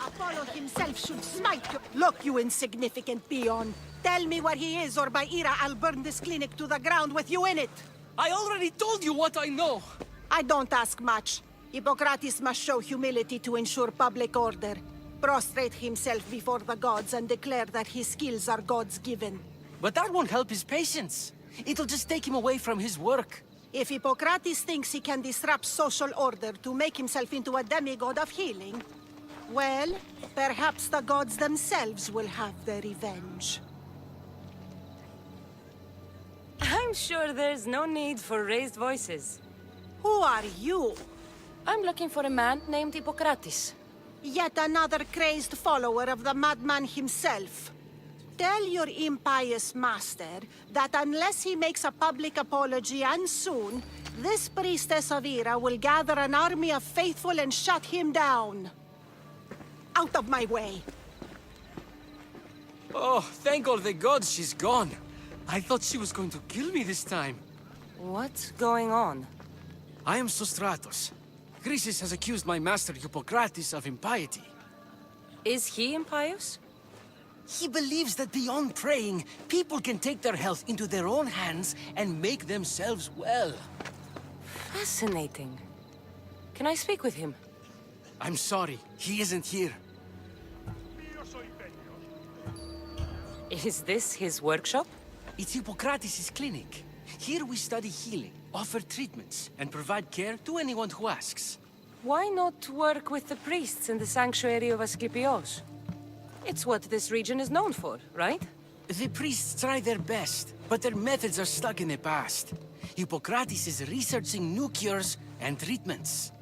Apollo himself should smite you. Look, you insignificant peon. Tell me where he is, or by Ira, I'll burn this clinic to the ground with you in it. I already told you what I know. I don't ask much. Hippocrates must show humility to ensure public order. Prostrate himself before the gods and declare that his skills are gods given. But that won't help his patients. It'll just take him away from his work. If Hippocrates thinks he can disrupt social order to make himself into a demigod of healing, well, perhaps the gods themselves will have their revenge. I'm sure there's no need for raised voices. Who are you? I'm looking for a man named Hippocrates. Yet another crazed follower of the madman himself. Tell your impious master that unless he makes a public apology, and soon, this priestess of Ira will gather an army of faithful and shut him down. Out of my way! Oh, thank all the gods she's gone. I thought she was going to kill me this time. What's going on? I am Sostratos. Chrysis has accused my master Hippocrates of impiety. Is he impious? He believes that beyond praying, people can take their health into their own hands and make themselves well. Fascinating. Can I speak with him? I'm sorry, he isn't here. Is this his workshop? It's Hippocrates' clinic. Here we study healing, offer treatments, and provide care to anyone who asks. Why not work with the priests in the sanctuary of Asclepios? It's what this region is known for, right? The priests try their best, but their methods are stuck in the past. Hippocrates is researching new cures and treatments.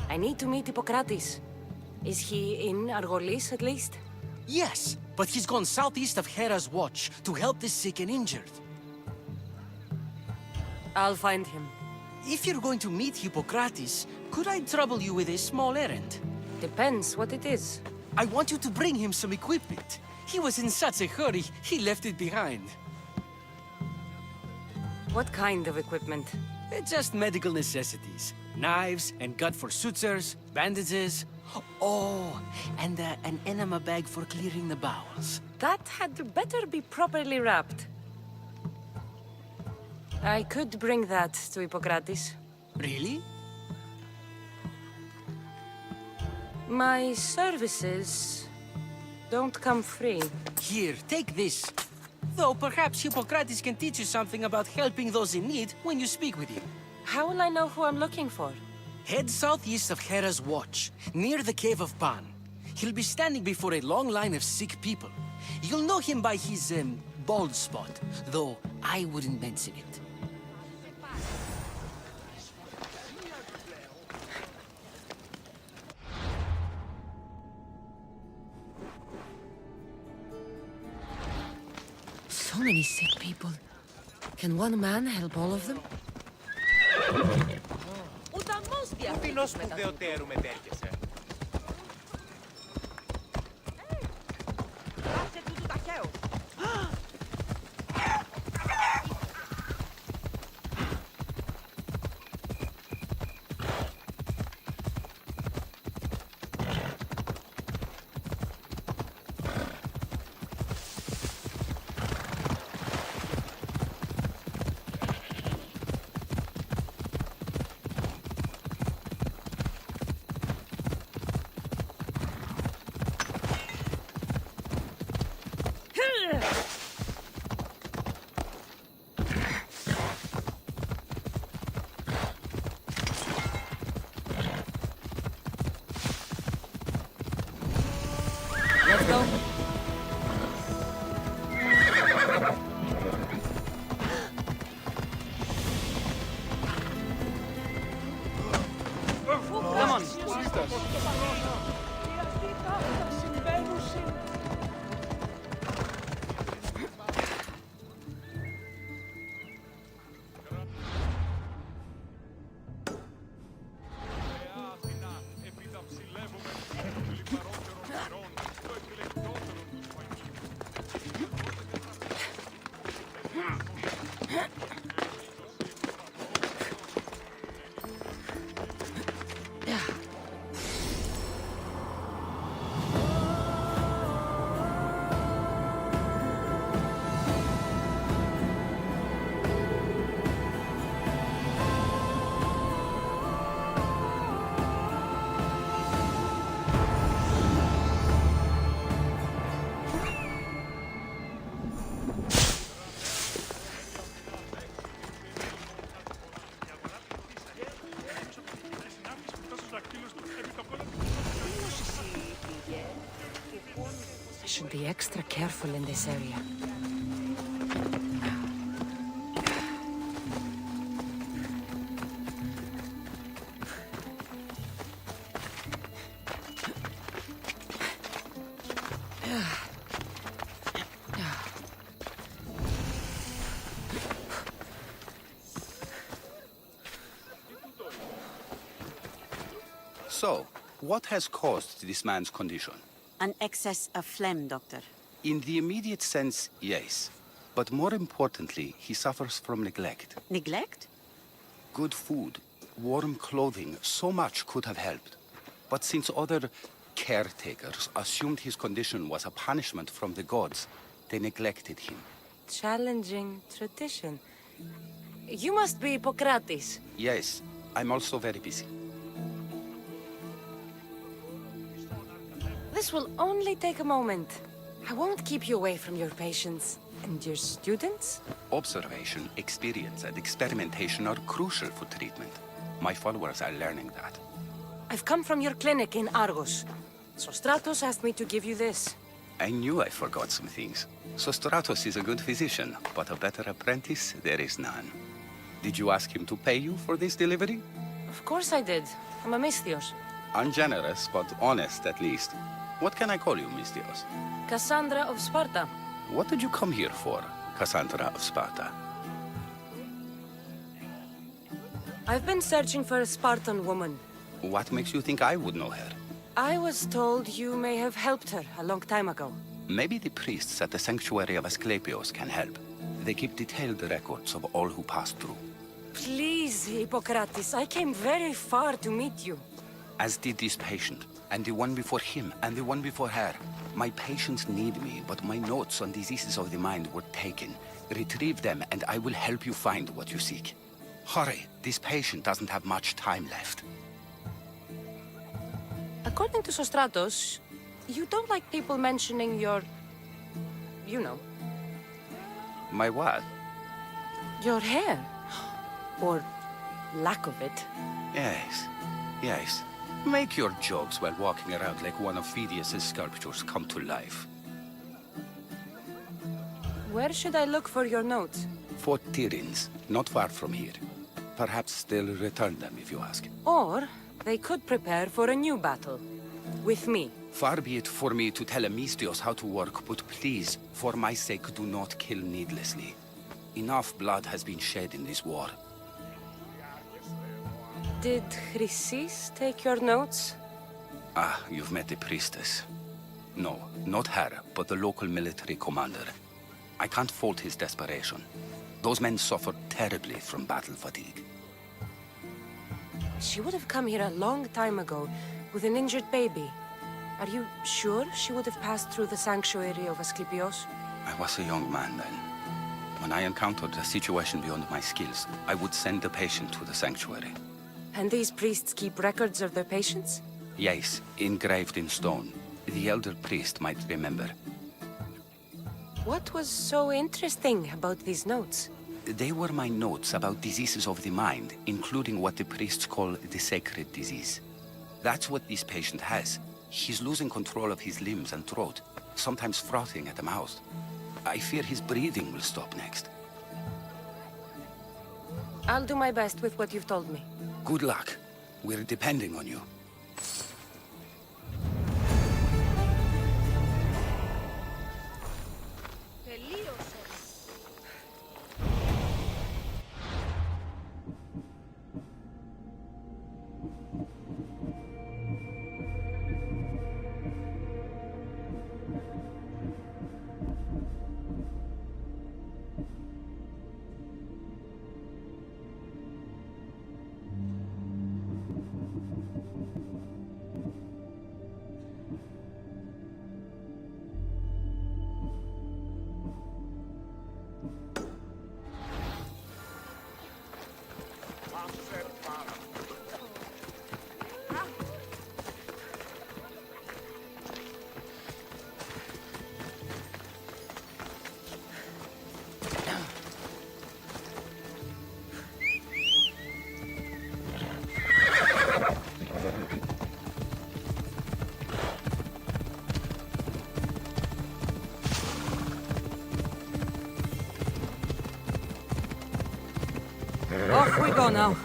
I need to meet Hippocrates. Is he in Argolis, at least? Yes, but he's gone southeast of Hera's watch to help the sick and injured. I'll find him. If you're going to meet Hippocrates, could I trouble you with a small errand? Depends what it is. I want you to bring him some equipment. He was in such a hurry, he left it behind. What kind of equipment? Just medical necessities. Knives and gut for sutures, bandages. Oh, and an enema bag for clearing the bowels. That had better be properly wrapped. I could bring that to Hippocrates. Really? My services don't come free. Here, take this. Though perhaps Hippocrates can teach you something about helping those in need when you speak with him. How will I know who I'm looking for? Head southeast of Hera's watch, near the Cave of Pan. He'll be standing before a long line of sick people. You'll know him by his, bald spot, though I wouldn't mention it. So many sick people. Can one man help all of them? Τίνος σπουδαιοτέρου μετέρχεσαι. Άσε τούτου ταχαίω! Let's go. Come on. should be extra careful in this area. So, what has caused this man's condition? An excess of phlegm, Doctor. In the immediate sense, yes. But more importantly, he suffers from neglect. Neglect? Good food, warm clothing, so much could have helped. But since other caretakers assumed his condition was a punishment from the gods, they neglected him. Challenging tradition. You must be Hippocrates. Yes, I'm also very busy. This will only take a moment. I won't keep you away from your patients. And your students? Observation, experience, and experimentation are crucial for treatment. My followers are learning that. I've come from your clinic in Argos. Sostratos asked me to give you this. I knew I forgot some things. Sostratos is a good physician, but a better apprentice, there is none. Did you ask him to pay you for this delivery? Of course I did. I'm a Misthios. Ungenerous, but honest at least. What can I call you, Misthios? Kassandra of Sparta. What did you come here for, Kassandra of Sparta? I've been searching for a Spartan woman. What makes you think I would know her? I was told you may have helped her a long time ago. Maybe the priests at the sanctuary of Asclepios can help. They keep detailed records of all who passed through. Please, Hippocrates, I came very far to meet you. As did this patient, and the one before him, and the one before her. My patients need me, but my notes on diseases of the mind were taken. Retrieve them, and I will help you find what you seek. Hurry, this patient doesn't have much time left. According to Sostratos, you don't like people mentioning your... you know, My what? your hair. Or lack of it. Yes, yes. Make your jokes while walking around like one of Phidias' sculptures come to life. Where should I look for your notes? Fort Tyrins, not far from here. Perhaps they'll return them if you ask. Or they could prepare for a new battle. With me. Far be it for me to tell a Misthios how to work, but please, for my sake, do not kill needlessly. Enough blood has been shed in this war. Did Chrysis take your notes? Ah, you've met the priestess. No, not her, but the local military commander. I can't fault his desperation. Those men suffered terribly from battle fatigue. She would have come here a long time ago with an injured baby. Are you sure she would have passed through the sanctuary of Asclepios? I was a young man then. When I encountered a situation beyond my skills, I would send the patient to the sanctuary. And these priests keep records of their patients? Yes, engraved in stone. The elder priest might remember. What was so interesting about these notes? They were my notes about diseases of the mind, including what the priests call the sacred disease. That's what this patient has. He's losing control of his limbs and throat, sometimes frothing at the mouth. I fear his breathing will stop next. I'll do my best with what you've told me. Good luck. We're depending on you. We go now.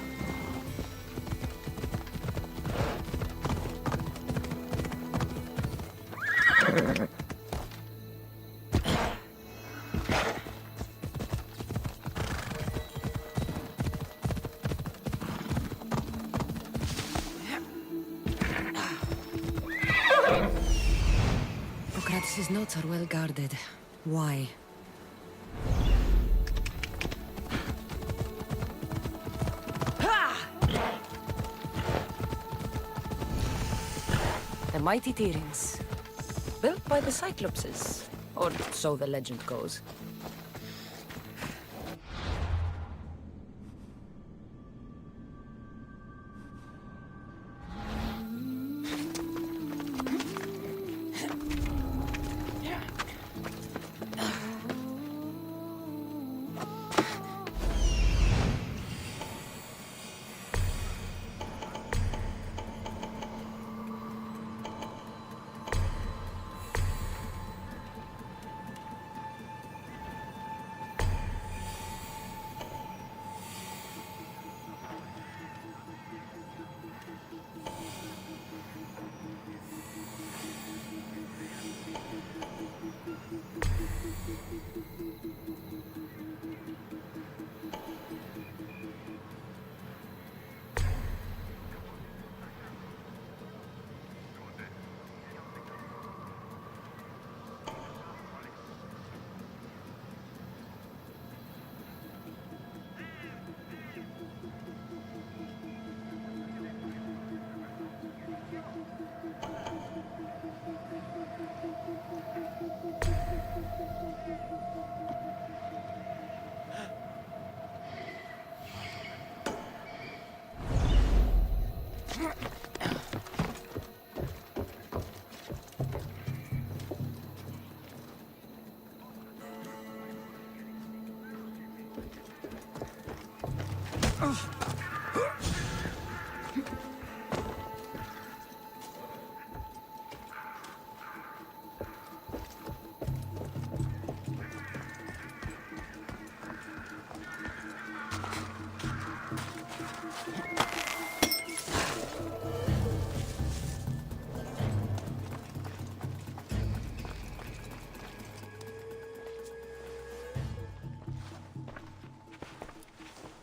Hippocrates' notes are well guarded. Why? The mighty Tyrings. Built by the Cyclopses. Or so the legend goes.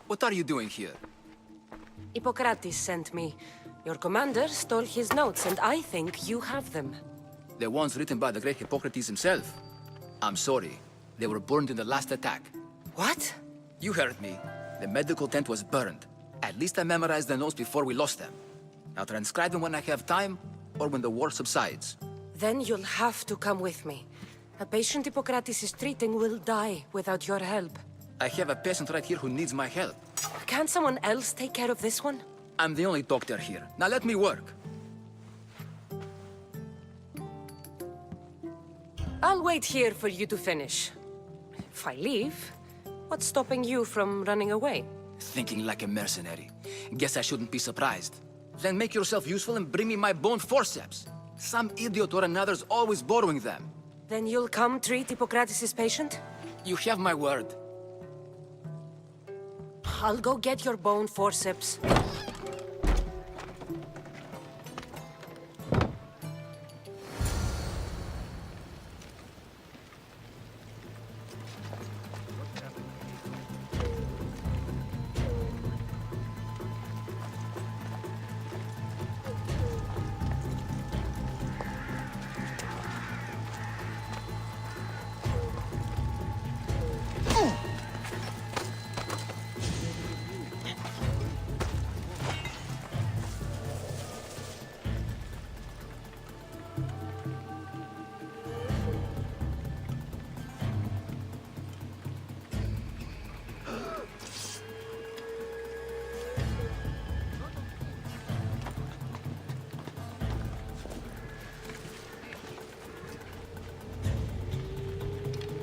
What are you doing here? Hippocrates sent me. Your commander stole his notes, and I think you have them. The ones written by the great Hippocrates himself. I'm sorry. They were burned in the last attack. What? You heard me. The medical tent was burned. At least I memorized the notes before we lost them. I'll transcribe them when I have time, or when the war subsides. Then you'll have to come with me. A patient Hippocrates is treating will die without your help. I have a patient right here who needs my help. Can't someone else take care of this one? I'm the only doctor here. Now let me work. I'll wait here for you to finish. If I leave, what's stopping you from running away? Thinking like a mercenary. Guess I shouldn't be surprised. Then make yourself useful and bring me my bone forceps. Some idiot or another's always borrowing them. Then you'll come treat Hippocrates' patient? You have my word. I'll go get your bone forceps.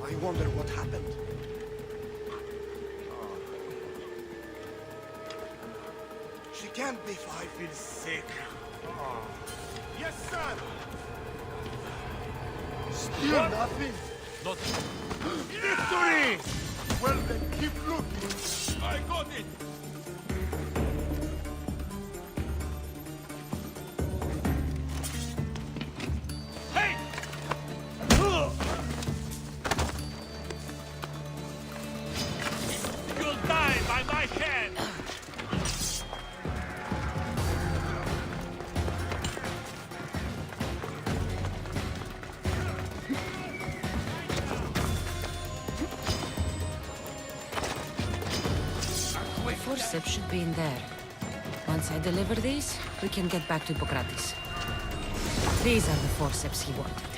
I wonder what happened. She can't be fine. I feel sick. Yes, sir! Still nothing? Victory! Well, then keep looking. I got it! forceps should be in there. Once I deliver these, we can get back to Hippocrates. These are the forceps he wanted.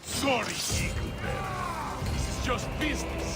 Sorry, Eagleman. This is just business.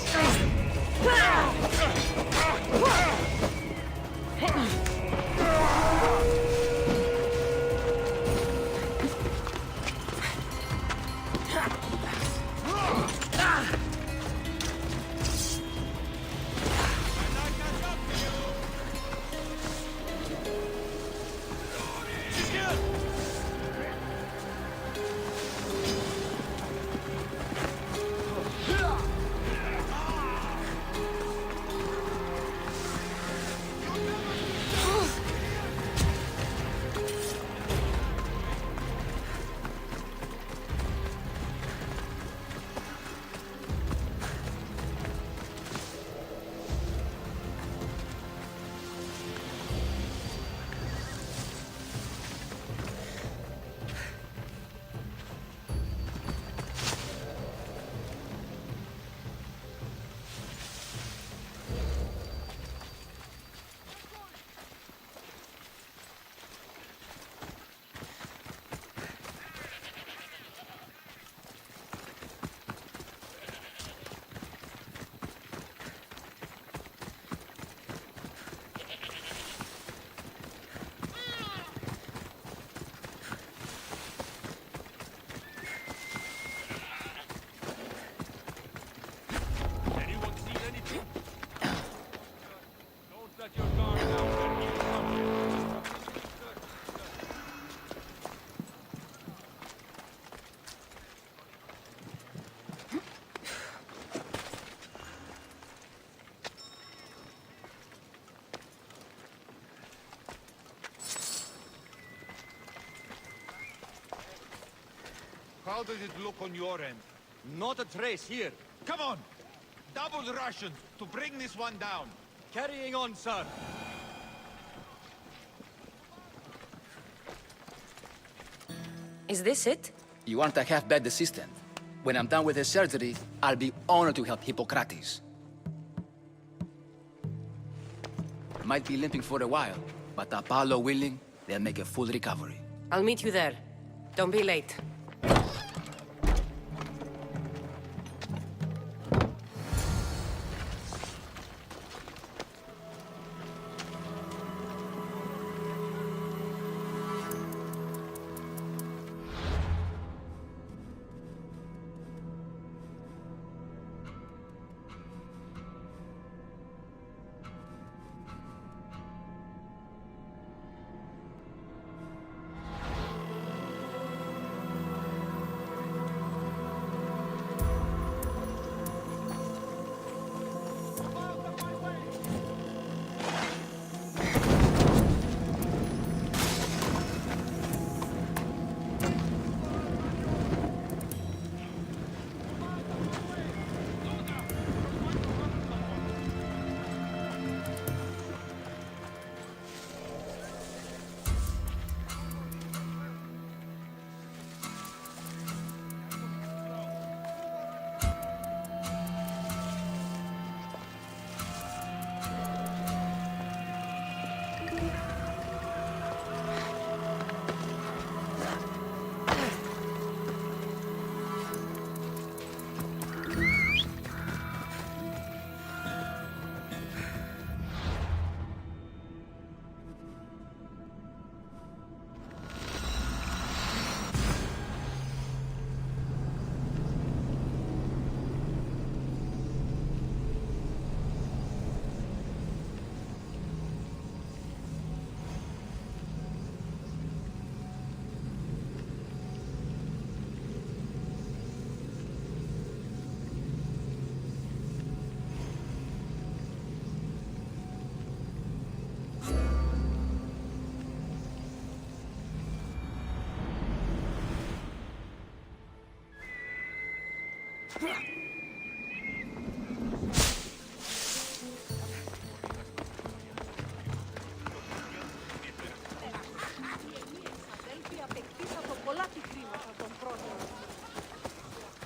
How does it look on your end? Not a trace here. Come on! Double the rations to bring this one down. Carrying on, sir. Is this it? You want a half-bad assistant? When I'm done with the surgery, I'll be honored to help Hippocrates. Might be limping for a while, but Apollo willing, they'll make a full recovery. I'll meet you there. Don't be late.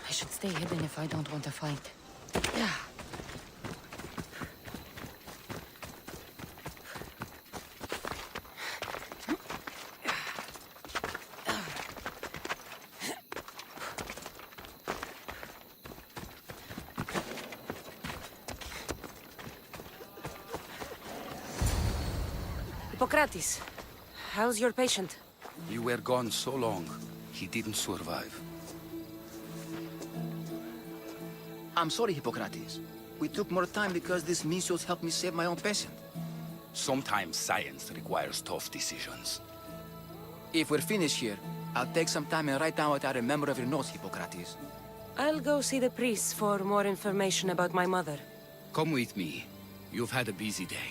I should stay hidden if I don't want a fight. Yeah. Hippocrates, how's your patient? You were gone so long, he didn't survive. I'm sorry, Hippocrates. We took more time because this measles helped me save my own patient. Sometimes science requires tough decisions. If we're finished here, I'll take some time and write down what I remember of your notes, Hippocrates. I'll go see the priest for more information about my mother. Come with me. You've had a busy day.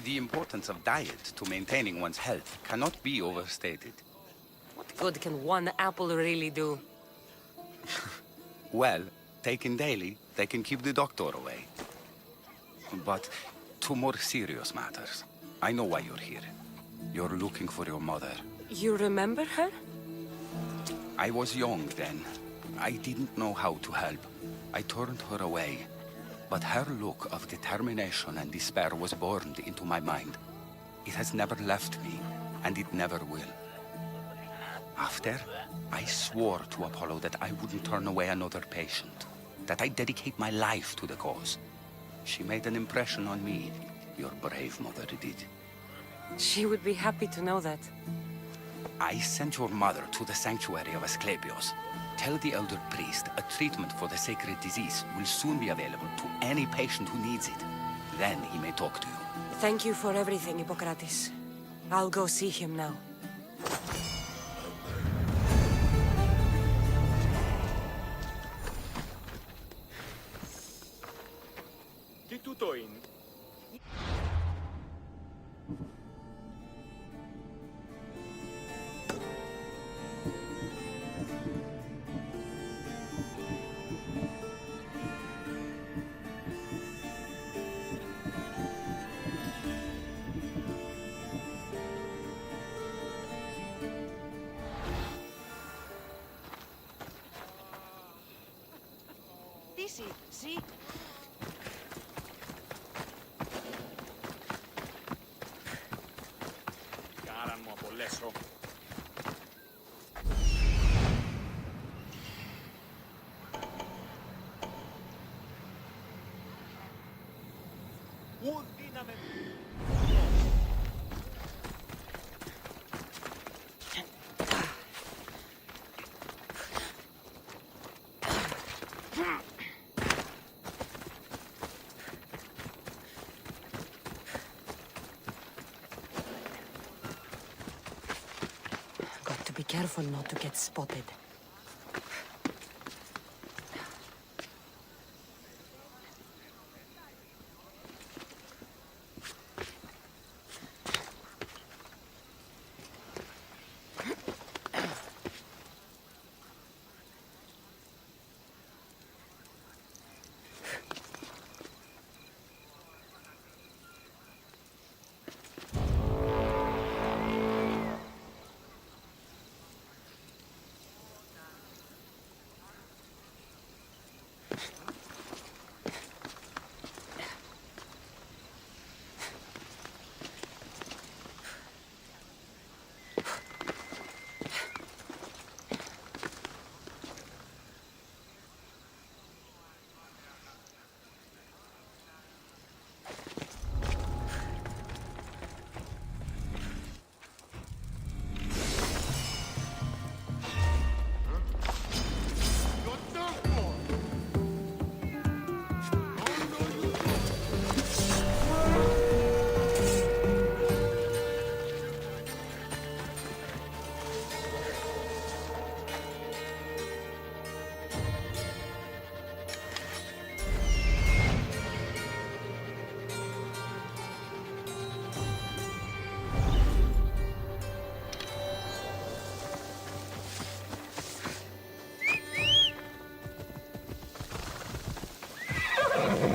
The importance of diet to maintaining one's health cannot be overstated. What good can one apple really do? Well, taken daily, they can keep the doctor away. But to more serious matters, I know why you're here. You're looking for your mother. You remember her? I was young then. I didn't know how to help. I turned her away. But her look of determination and despair was burned into my mind. It has never left me, and it never will. After, I swore to Apollo that I wouldn't turn away another patient, that I'd dedicate my life to the cause. She made an impression on me. Your brave mother did. She would be happy to know that. I sent your mother to the sanctuary of Asclepios. Tell the elder priest a treatment for the sacred disease will soon be available to any patient who needs it. Then he may talk to you. Thank you for everything, Hippocrates. I'll go see him now. Τι τούτο είναι? Odyssey, see? Κάραν μου απολέσω. Ου δύναμε. Got to be careful not to get spotted.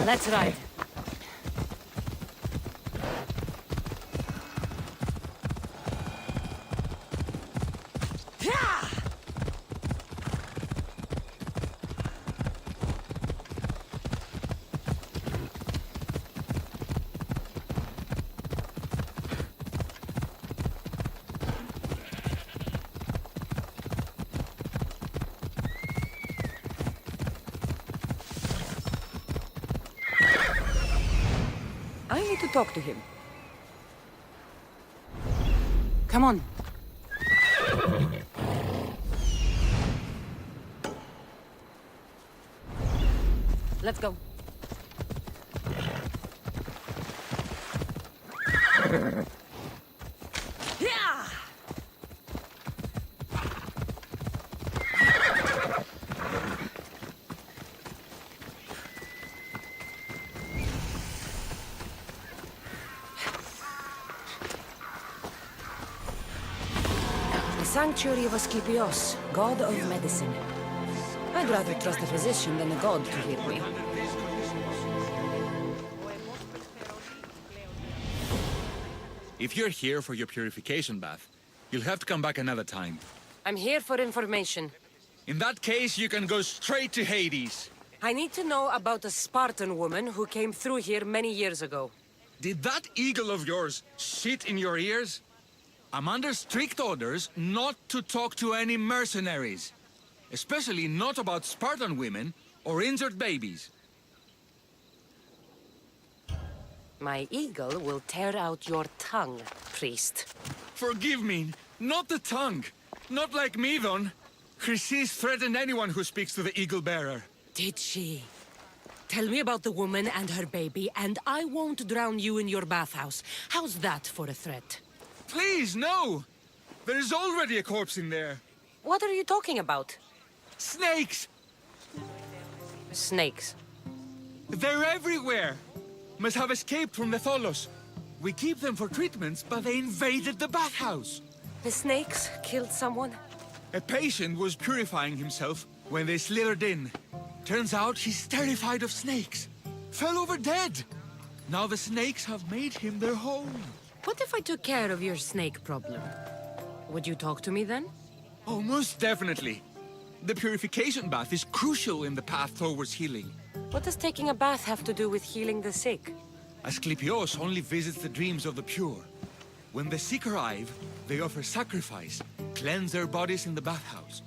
Let's ride. I need to talk to him. Come on. Let's go. Yeah! The Sanctuary of Asclepios, god of medicine. I'd rather trust a physician than a god to heal me. If you're here for your purification bath, you'll have to come back another time. I'm here for information. In that case, you can go straight to Hades. I need to know about a Spartan woman who came through here many years ago. Did that eagle of yours shit in your ears? I'm under strict orders not to talk to any mercenaries. Especially not about Spartan women or injured babies. My eagle will tear out your tongue, priest. Forgive me, not the tongue. Not like me, Don. Chrysis threatened anyone who speaks to the eagle bearer. Did she? Tell me about the woman and her baby, and I won't drown you in your bathhouse. How's that for a threat? Please, no! There's already a corpse in there. What are you talking about? Snakes! Snakes. They're everywhere! Must have escaped from the Tholos. We keep them for treatments, but they invaded the bathhouse. The snakes killed someone? A patient was purifying himself when they slithered in. Turns out he's terrified of snakes. Fell over dead. Now the snakes have made him their home. What if I took care of your snake problem? Would you talk to me then? Oh, most definitely. The purification bath is crucial in the path towards healing. What does taking a bath have to do with healing the sick? Asclepios only visits the dreams of the pure. When the sick arrive, they offer sacrifice, cleanse their bodies in the bathhouse.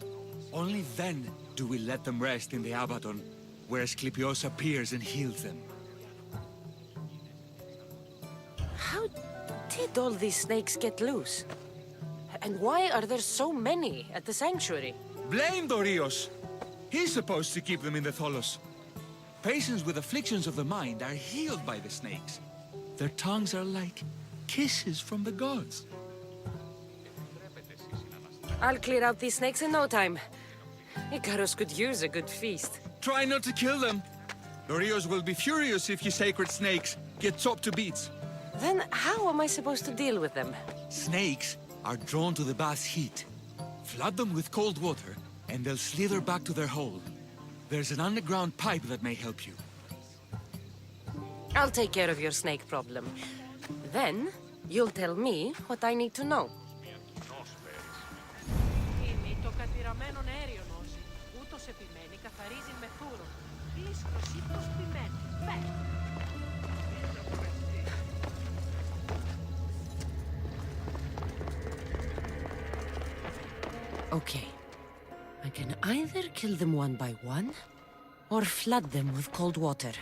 Only then do we let them rest in the Abaddon, where Asclepios appears and heals them. How did all these snakes get loose? And why are there so many at the sanctuary? Blame Dorios! He's supposed to keep them in the Tholos. Patients with afflictions of the mind are healed by the snakes. Their tongues are like kisses from the gods. I'll clear out these snakes in no time. Icarus could use a good feast. Try not to kill them. Dorios will be furious if you sacred snakes get chopped to bits. Then how am I supposed to deal with them? Snakes are drawn to the bath's heat. Flood them with cold water, and they'll slither back to their hole. There's an underground pipe that may help you. I'll take care of your snake problem. Then, you'll tell me what I need to know. Είναι το κατηραμένο αέριο νόση. Ούτως επιμένει καθαρίζει με θούρο. Ίσχος ή προσποιημένο. Okay. I can either kill them one by one, or flood them with cold water.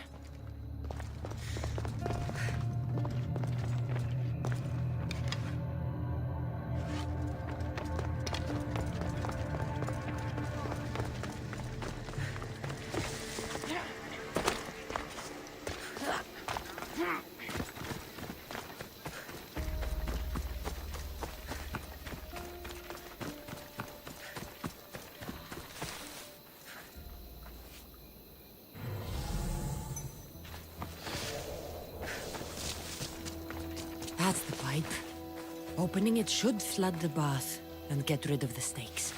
That's the pipe. Opening it should flood the bath and get rid of the snakes.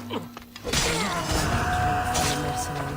Fellow mercenary.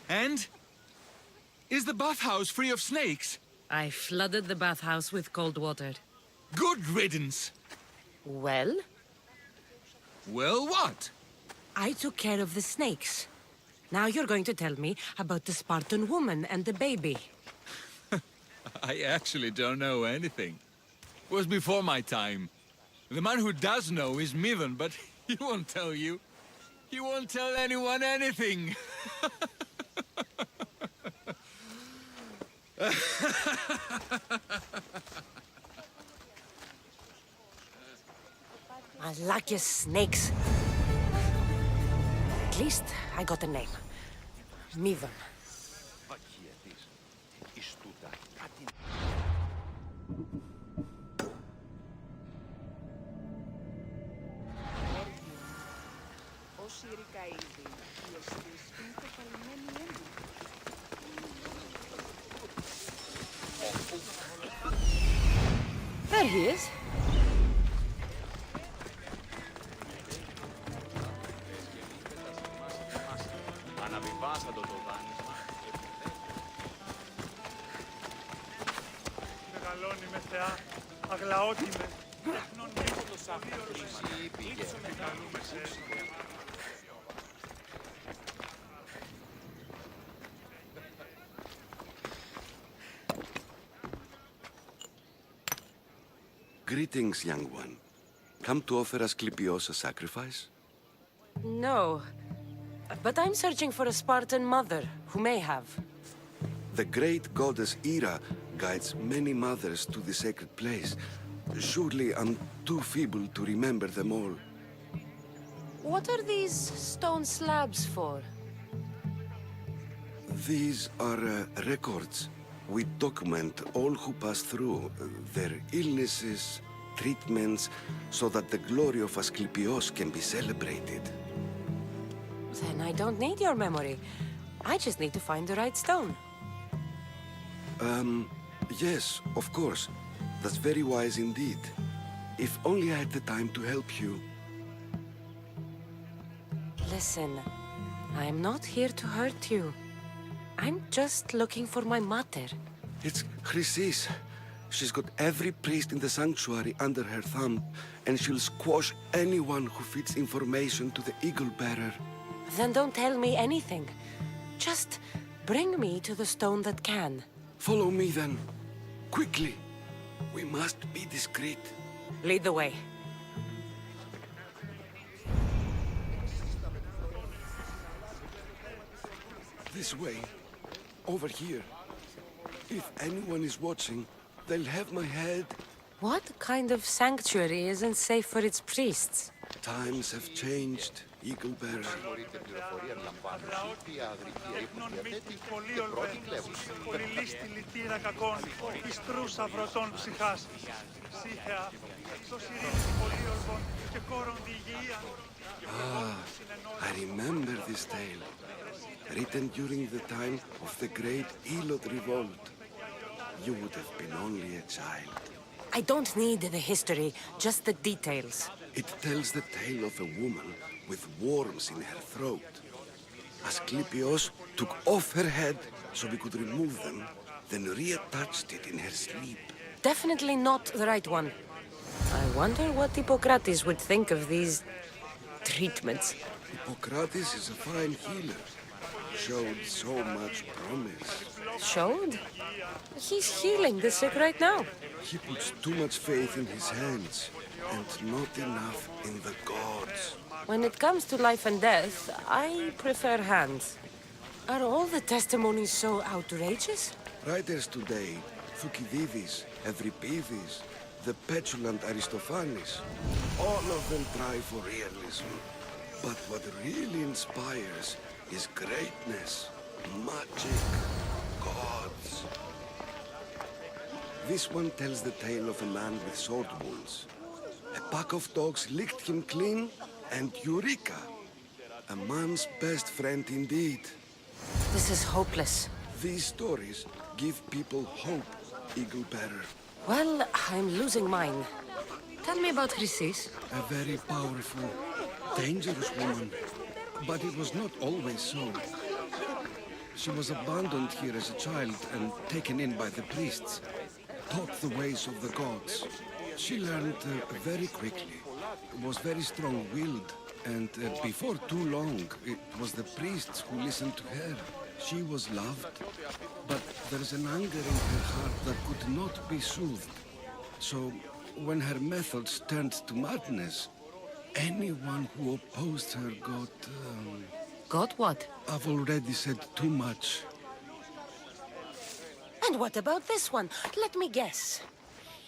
And? Is the bathhouse free of snakes? I flooded the bathhouse with cold water. Good riddance! Well, Well, what? I took care of the snakes. Now you're going to tell me about the Spartan woman and the baby. I actually don't know anything. It was before my time. The man who does know is Midden, but he won't tell you. He won't tell anyone anything. I like your snakes. At least I got a name. Midden. There he is. Αναβιβάσατο το δάνεισμα. Μεγαλώνει με θεά, αγλαότιμε. Τεχνών μήκοτος αυτής. Ήψο με καλούμε σε Greetings, young one. Come to offer Asclepios a sacrifice? No. But I'm searching for a Spartan mother who may have. The great goddess Ira guides many mothers to the sacred place. Surely I'm too feeble to remember them all. What are these stone slabs for? These are records. We document all who pass through, their illnesses, treatments, so that the glory of Asclepios can be celebrated. Then I don't need your memory. I just need to find the right stone. Yes, of course. That's very wise indeed. If only I had the time to help you. Listen, I'm not here to hurt you. I'm just looking for my mother. It's Chrysis. She's got every priest in the sanctuary under her thumb, and she'll squash anyone who feeds information to the Eagle Bearer. Then don't tell me anything. Just bring me to the stone that can. Follow me then. Quickly. We must be discreet. Lead the way. This way. Over here. If anyone is watching, they'll have my head. What kind of sanctuary isn't safe for its priests? Times have changed. Eagle Bearer. Τέχνων μύτης πολύολβε, πολυλίστη λυτήρα κακών, εις τρούσαυρο των ψυχάς. Σύχεα, το σιρήνης πολύολβων και κόρον διηγείαν. I remember this tale. Written during the time of the Great Elot Revolt. You would have been only a child. I don't need the history, just the details. It tells the tale of a woman with worms in her throat. Asclepios took off her head so we could remove them, then reattached it in her sleep. Definitely not the right one. I wonder what Hippocrates would think of these treatments. Hippocrates is a fine healer. Showed so much promise. Showed? He's healing the sick right now. He puts too much faith in his hands and not enough in the gods. When it comes to life and death, I prefer hands. Are all the testimonies so outrageous? Writers today, Thucydides, Euripides, the petulant Aristophanes, all of them try for realism. But what really inspires is greatness, magic, gods. This one tells the tale of a man with sword wounds. A pack of dogs licked him clean, and Eureka! A man's best friend indeed. This is hopeless. These stories give people hope, Eagle Bearer. Well, I'm losing mine. Tell me about Chrysis. A very powerful, dangerous woman. But it was not always so. She was abandoned here as a child and taken in by the priests. Taught the ways of the gods. She learned very quickly. Was very strong-willed. And before too long, it was the priests who listened to her. She was loved. But there's an anger in her heart that could not be soothed. So, when her methods turned to madness, anyone who opposed her got... Got what? I've already said too much. And what about this one? Let me guess.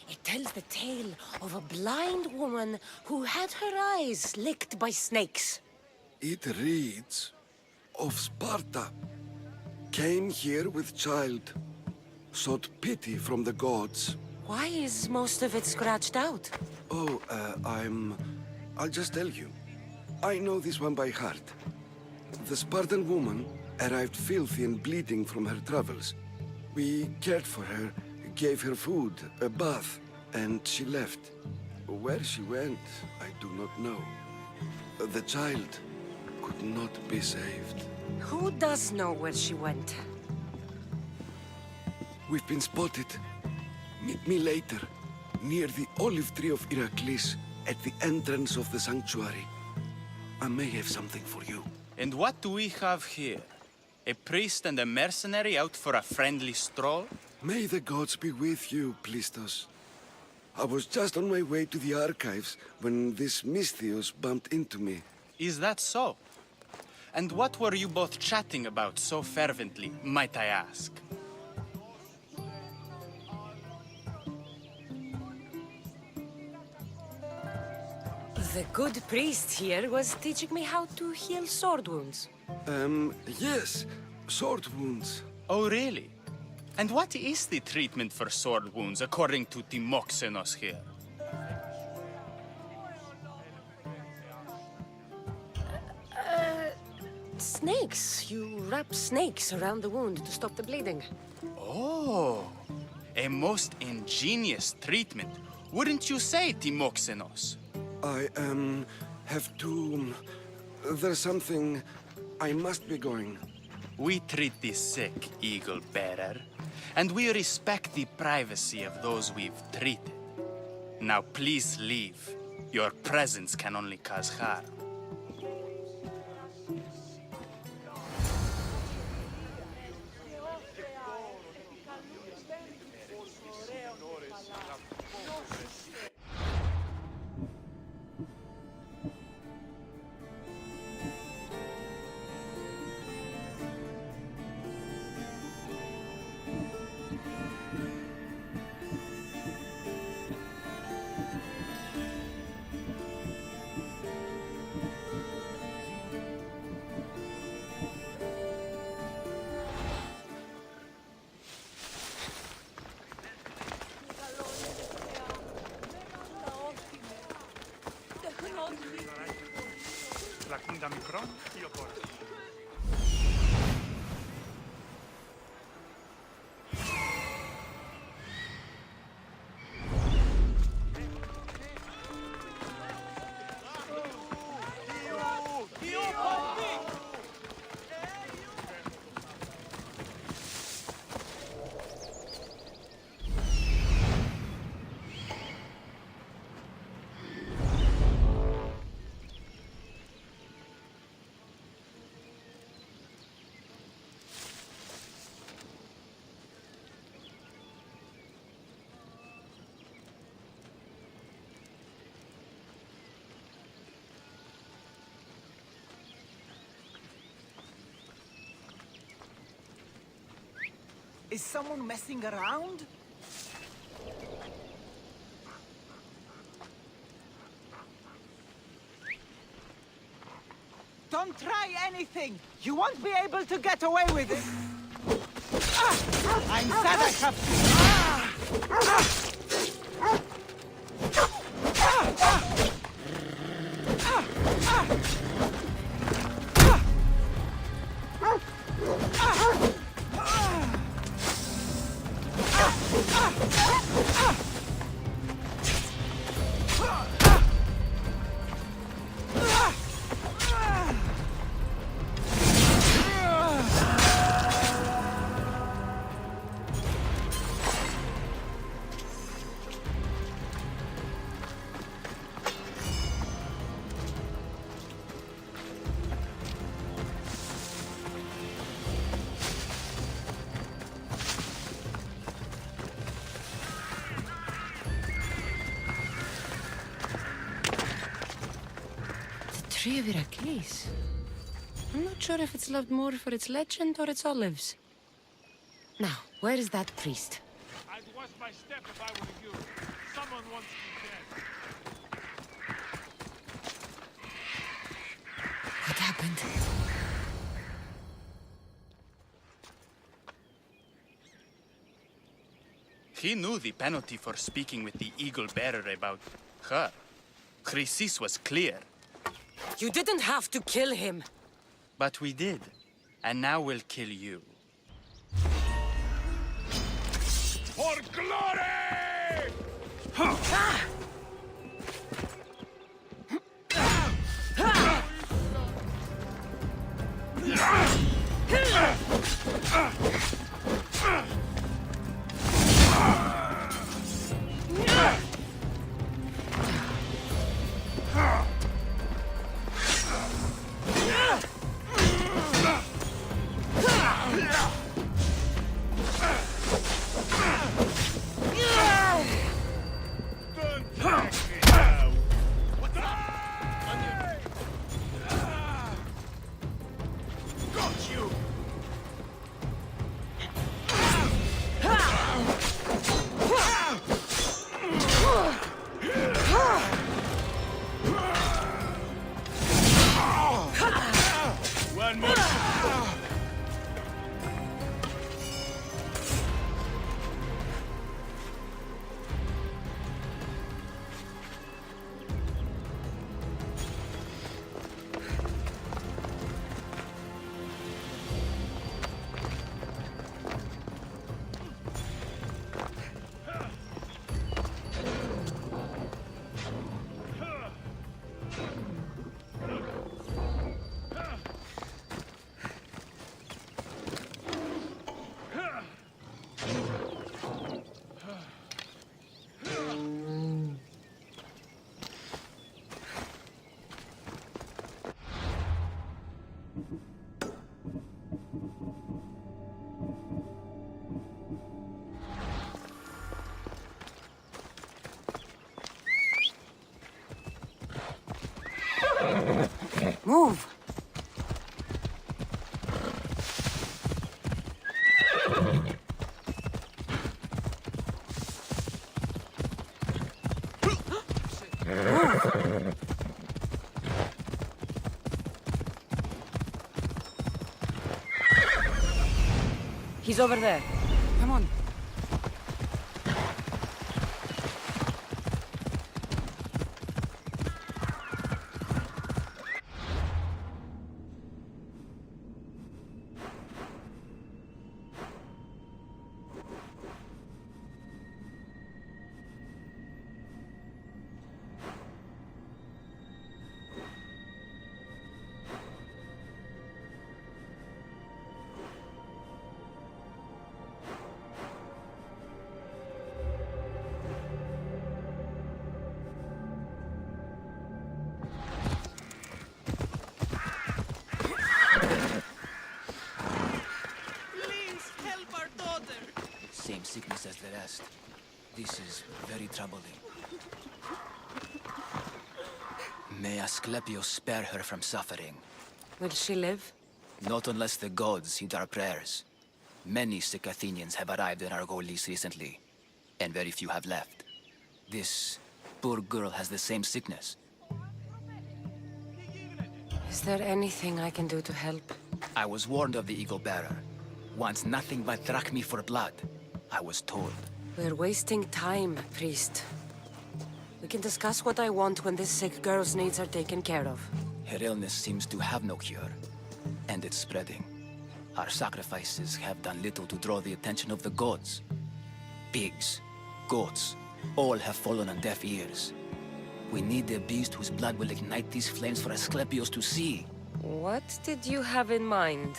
It tells the tale of a blind woman who had her eyes licked by snakes. It reads of Sparta. Came here with child. Sought pity from the gods. Why is most of it scratched out? Oh, I'll just tell you. I know this one by heart. The Spartan woman arrived filthy and bleeding from her travels. We cared for her, gave her food, a bath, and she left. Where she went, I do not know. The child could not be saved. Who does know where she went? We've been spotted. Meet me later, near the olive tree of Iraklis, at the entrance of the sanctuary. I may have something for you. And what do we have here? A priest and a mercenary out for a friendly stroll? May the gods be with you, Plistos. I was just on my way to the archives when this Misthios bumped into me. Is that so? And what were you both chatting about so fervently, might I ask? The good priest here was teaching me how to heal sword wounds. Yes, sword wounds. Oh, really? And what is the treatment for sword wounds, according to Timoxenos here? Snakes. You wrap snakes around the wound to stop the bleeding. Oh, a most ingenious treatment. Wouldn't you say, Timoxenos? I, have to... There's something... I must be going. We treat the sick, Eagle Bearer, and we respect the privacy of those we've treated. Now please leave. Your presence can only cause harm. Da μικρόν ή ο κόρας. Is someone messing around? Don't try anything! You won't be able to get away with it! I'm sad I have Tree of Iraklis. I'm not sure if it's loved more for its legend or its olives. Now, where is that priest? I'd watch my step if I were you. Someone wants me dead. What happened? He knew the penalty for speaking with the Eagle Bearer about her. Chrysis was clear. You didn't have to kill him. But we did. And now we'll kill you. For glory! One more. Move. He's over there. Come on. honest, this is very troubling. May Asclepius spare her from suffering. Will she live? Not unless the gods heed our prayers. Many sick Athenians have arrived in Argolis recently, and very few have left. This poor girl has the same sickness. Is there anything I can do to help? I was warned of the Eagle Bearer. Wants nothing but drachmi for blood, I was told. We're wasting time, priest. We can discuss what I want when this sick girl's needs are taken care of. Her illness seems to have no cure, and it's spreading. Our sacrifices have done little to draw the attention of the gods. Pigs, goats, all have fallen on deaf ears. We need a beast whose blood will ignite these flames for Asclepius to see. What did you have in mind?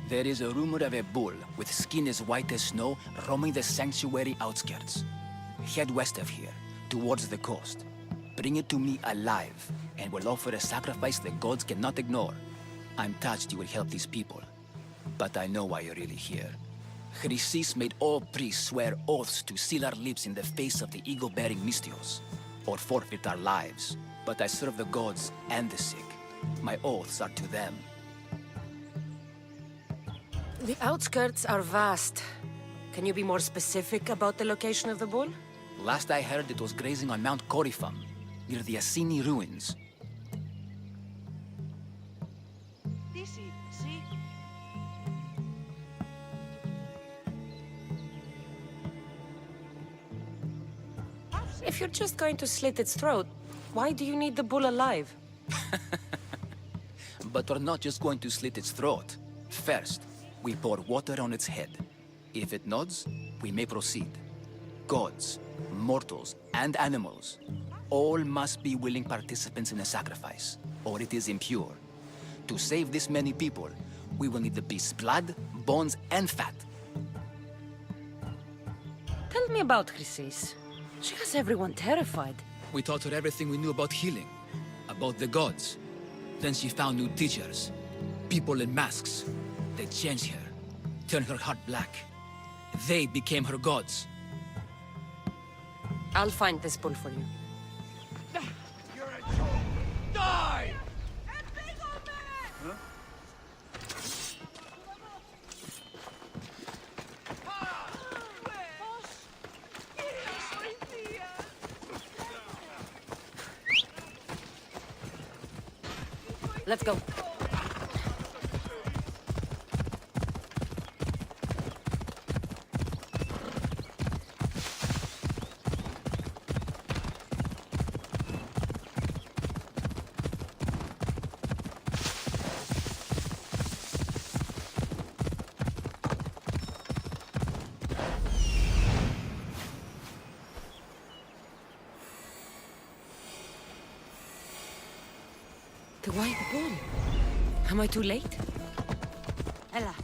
There is a rumor of a bull with skin as white as snow roaming the sanctuary outskirts. Head west of here, towards the coast. Bring it to me alive, and we'll offer a sacrifice the gods cannot ignore. I'm touched you will help these people, but I know why you're really here. Chrysis made all priests swear oaths to seal our lips in the face of the eagle-bearing Mystios, or forfeit our lives. But I serve the gods and the sick. My oaths are to them. The outskirts are vast. Can you be more specific about the location of the bull? Last I heard, it was grazing on Mount Coryphum, near the Assini ruins. Odyssey, see? If you're just going to slit its throat, why do you need the bull alive? But we're not just going to slit its throat. First, we pour water on its head. If it nods, we may proceed. Gods, mortals, and animals, all must be willing participants in the sacrifice, or it is impure. To save this many people, we will need the beast's blood, bones, and fat. Tell me about Chrysis. She has everyone terrified. We taught her everything we knew about healing, about the gods. Then she found new teachers, people in masks. They changed her, turned her heart black. They became her gods. I'll find this bull for you. You're a joke! Die! Let's go. The white bull. Am I too late? Ella.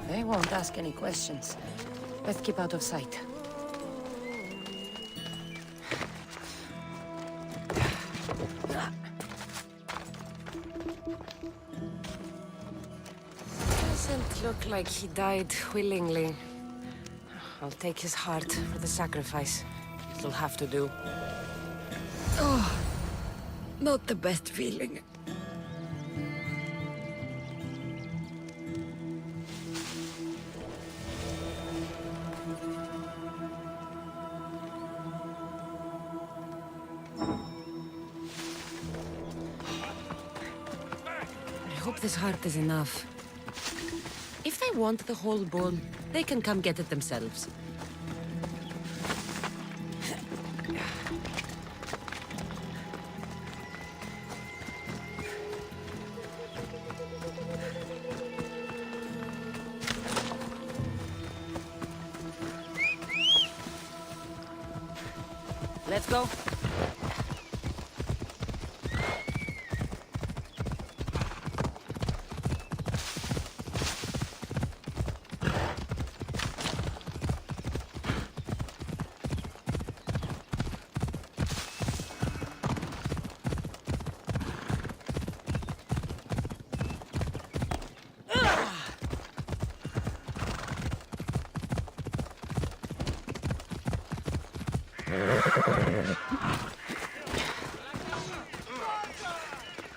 They won't ask any questions. Let's keep out of sight. Doesn't look like he died willingly. I'll take his heart for the sacrifice. It'll have to do. Oh, not the best feeling. I hope this heart is enough. If they want the whole bull, they can come get it themselves. Let's go.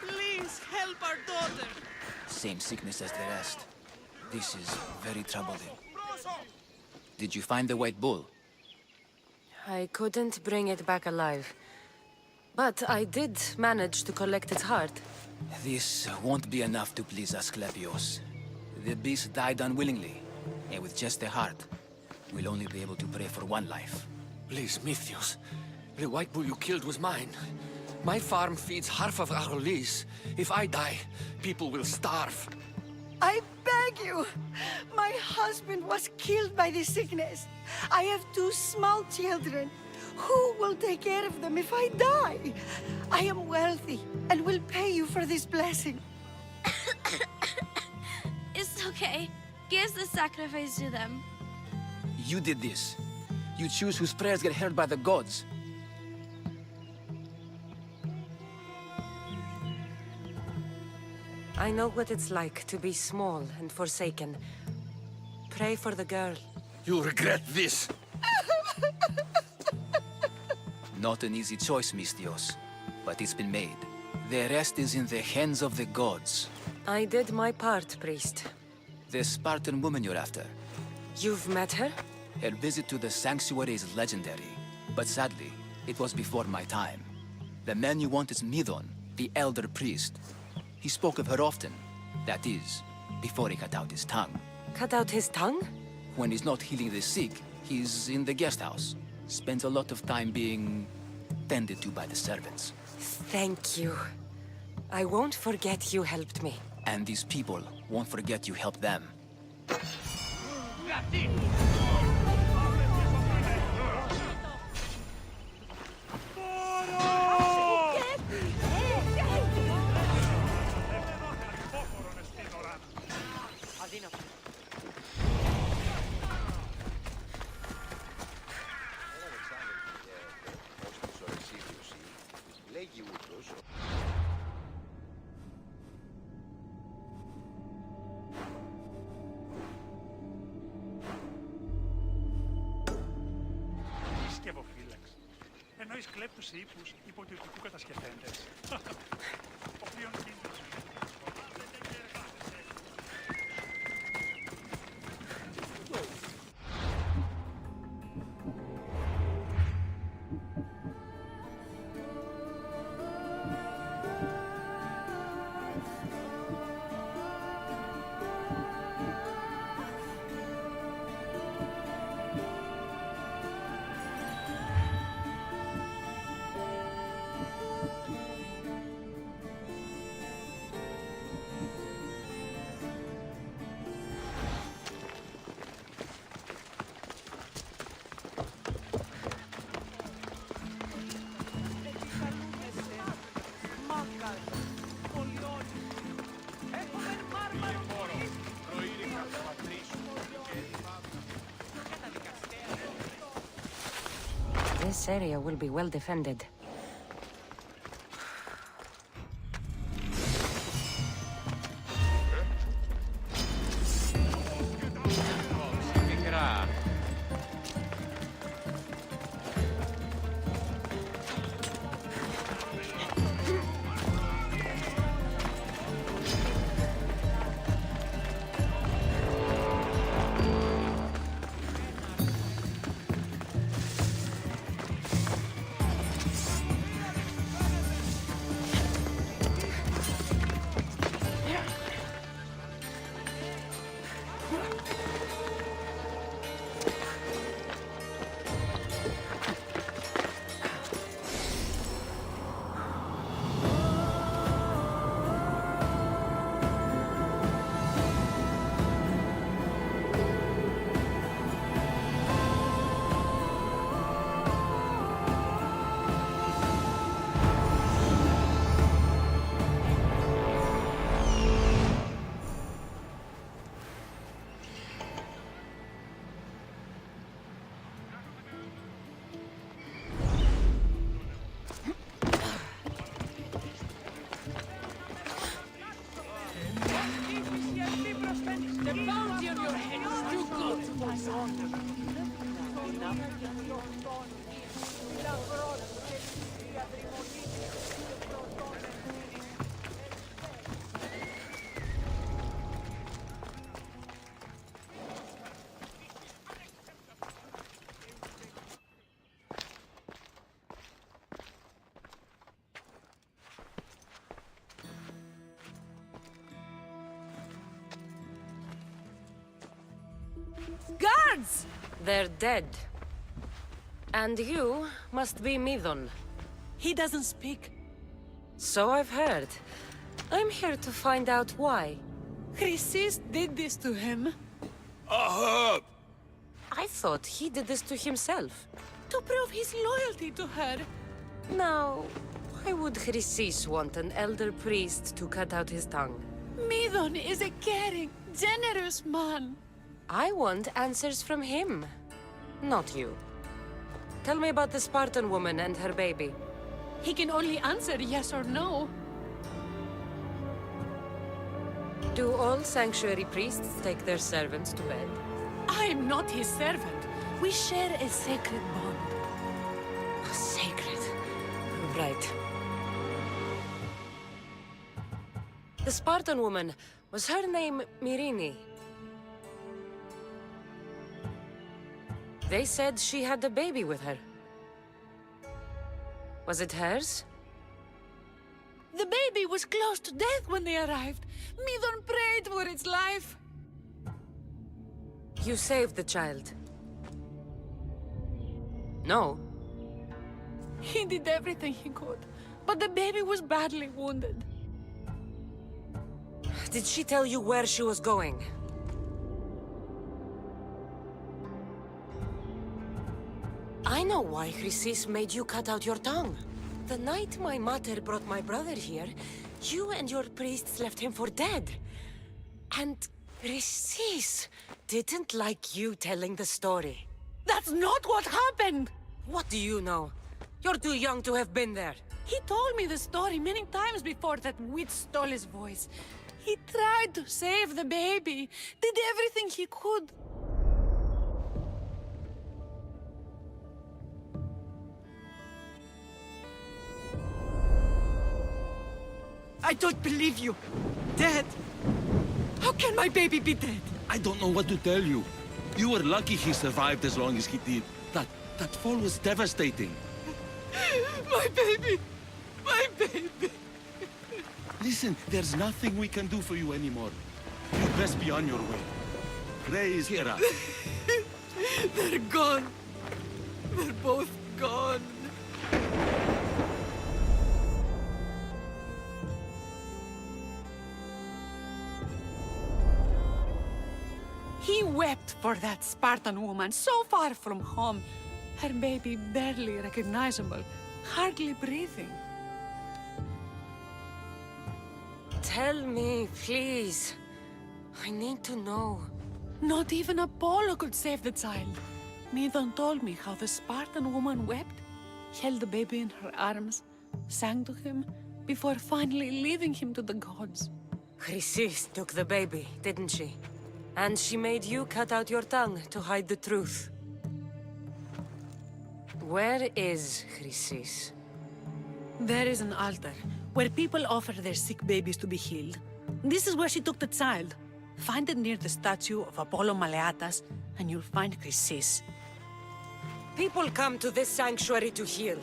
Please help our daughter. Same sickness as the rest. This is very troubling. Did you find the white bull? I couldn't bring it back alive. But I did manage to collect its heart. This won't be enough to please Asclepios. The beast died unwillingly, and with just the heart, we'll only be able to pray for one life. Please, Mythios. The white bull you killed was mine. My farm feeds half of our lease. If I die, people will starve. I beg you! My husband was killed by the sickness. I have 2 small children. Who will take care of them if I die? I am wealthy and will pay you for this blessing. It's okay. Give the sacrifice to them. You did this. You choose whose prayers get heard by the gods. I know what it's like to be small and forsaken. Pray for the girl. You'll regret this. Not an easy choice, Mystios, but it's been made. The rest is in the hands of the gods. I did my part, priest. The Spartan woman you're after. You've met her? Her visit to the sanctuary is legendary, but sadly, it was before my time. The man you want is Midon, the elder priest. He spoke of her often. That is, before he cut out his tongue. Cut out his tongue? When he's not healing the sick, he's in the guest house. Spends a lot of time being tended to by the servants. Thank you. I won't forget you helped me. And these people won't forget you helped them. Εννοείς κλέπτους ύπους υποτιωτικού κατασκευέντες. Οποίον κίνδυνος. This area will be well defended. Guards! They're dead. And you must be Midon. He doesn't speak. So I've heard. I'm here to find out why. Chrysis did this to him. I thought he did this to himself. To prove his loyalty to her. Now, why would Chrysis want an elder priest to cut out his tongue? Midon is a caring, generous man. I want answers from him, not you. Tell me about the Spartan woman and her baby. He can only answer yes or no. Do all sanctuary priests take their servants to bed? I am not his servant. We share a sacred bond. Sacred. Right. The Spartan woman, was her name Myrine? They said she had a baby with her. Was it hers? The baby was close to death when they arrived. Midon prayed for its life. You saved the child. No. He did everything he could, but the baby was badly wounded. Did she tell you where she was going? I know why Chrysis made you cut out your tongue. The night my mother brought my brother here, you and your priests left him for dead. And Chrysis didn't like you telling the story. That's not what happened! What do you know? You're too young to have been there. He told me the story many times before that witch stole his voice. He tried to save the baby, did everything he could. I don't believe you. Dead? How can my baby be dead? I don't know what to tell you. You were lucky he survived as long as he did. That fall was devastating. My baby! My baby! Listen, there's nothing we can do for you anymore. You'd best be on your way. Praise Hera. They're gone. They're both gone. He wept for that Spartan woman so far from home. Her baby barely recognizable, hardly breathing. Tell me, please. I need to know. Not even Apollo could save the child. Midon told me how the Spartan woman wept, held the baby in her arms, sang to him, before finally leaving him to the gods. Chrysis took the baby, didn't she? And she made you cut out your tongue to hide the truth. Where is Chrysis? There is an altar, where people offer their sick babies to be healed. This is where she took the child. Find it near the statue of Apollo Maleatas, and you'll find Chrysis. People come to this sanctuary to heal.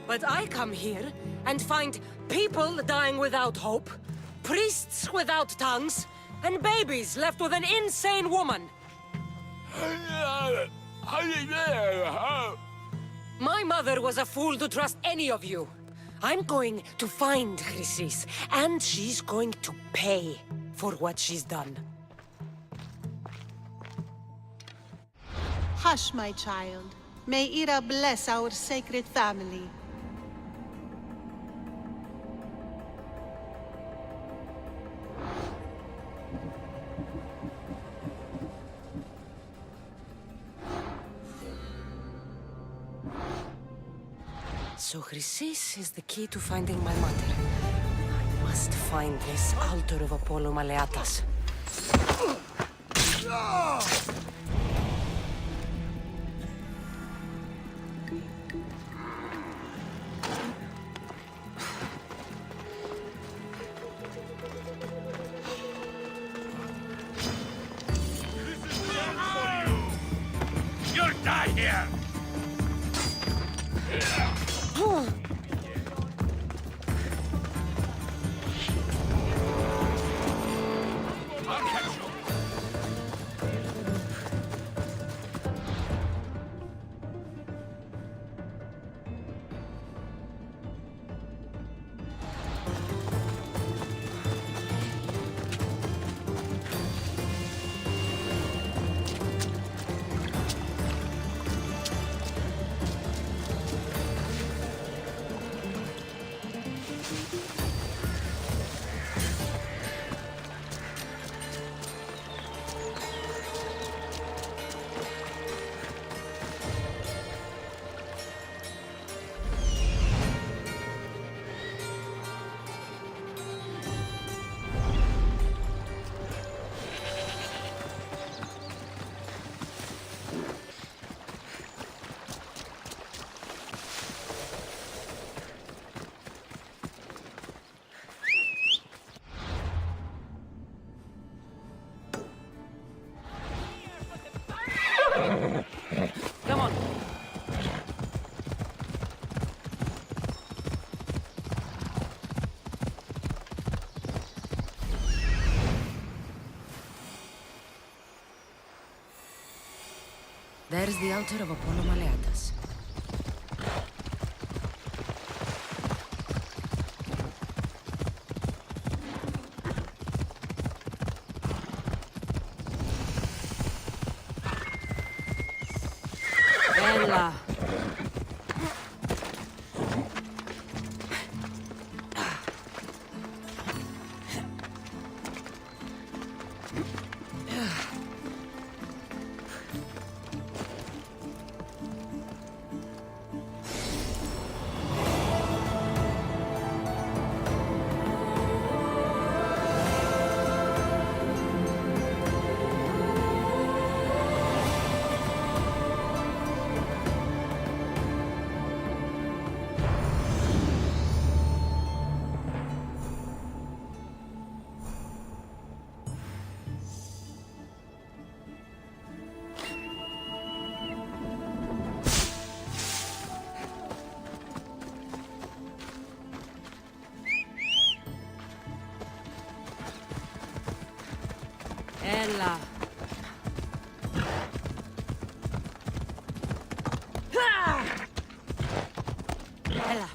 But I come here and find people dying without hope, priests without tongues, and babies left with an insane woman. My mother was a fool to trust any of you. I'm going to find Chrysis, and she's going to pay for what she's done. Hush, my child. May Ira bless our sacred family. So Chrysis is the key to finding my mother. I must find this altar of Apollo Maleatas. You'll die here! There's the altar of Apollo Maleatus. Bella. Ella. Ella.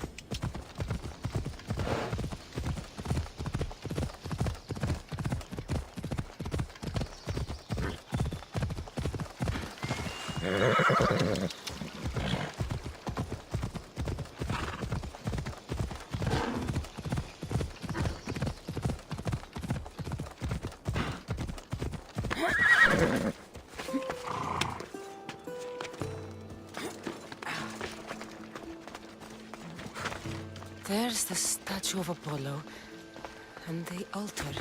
There's the statue of Apollo and the altar.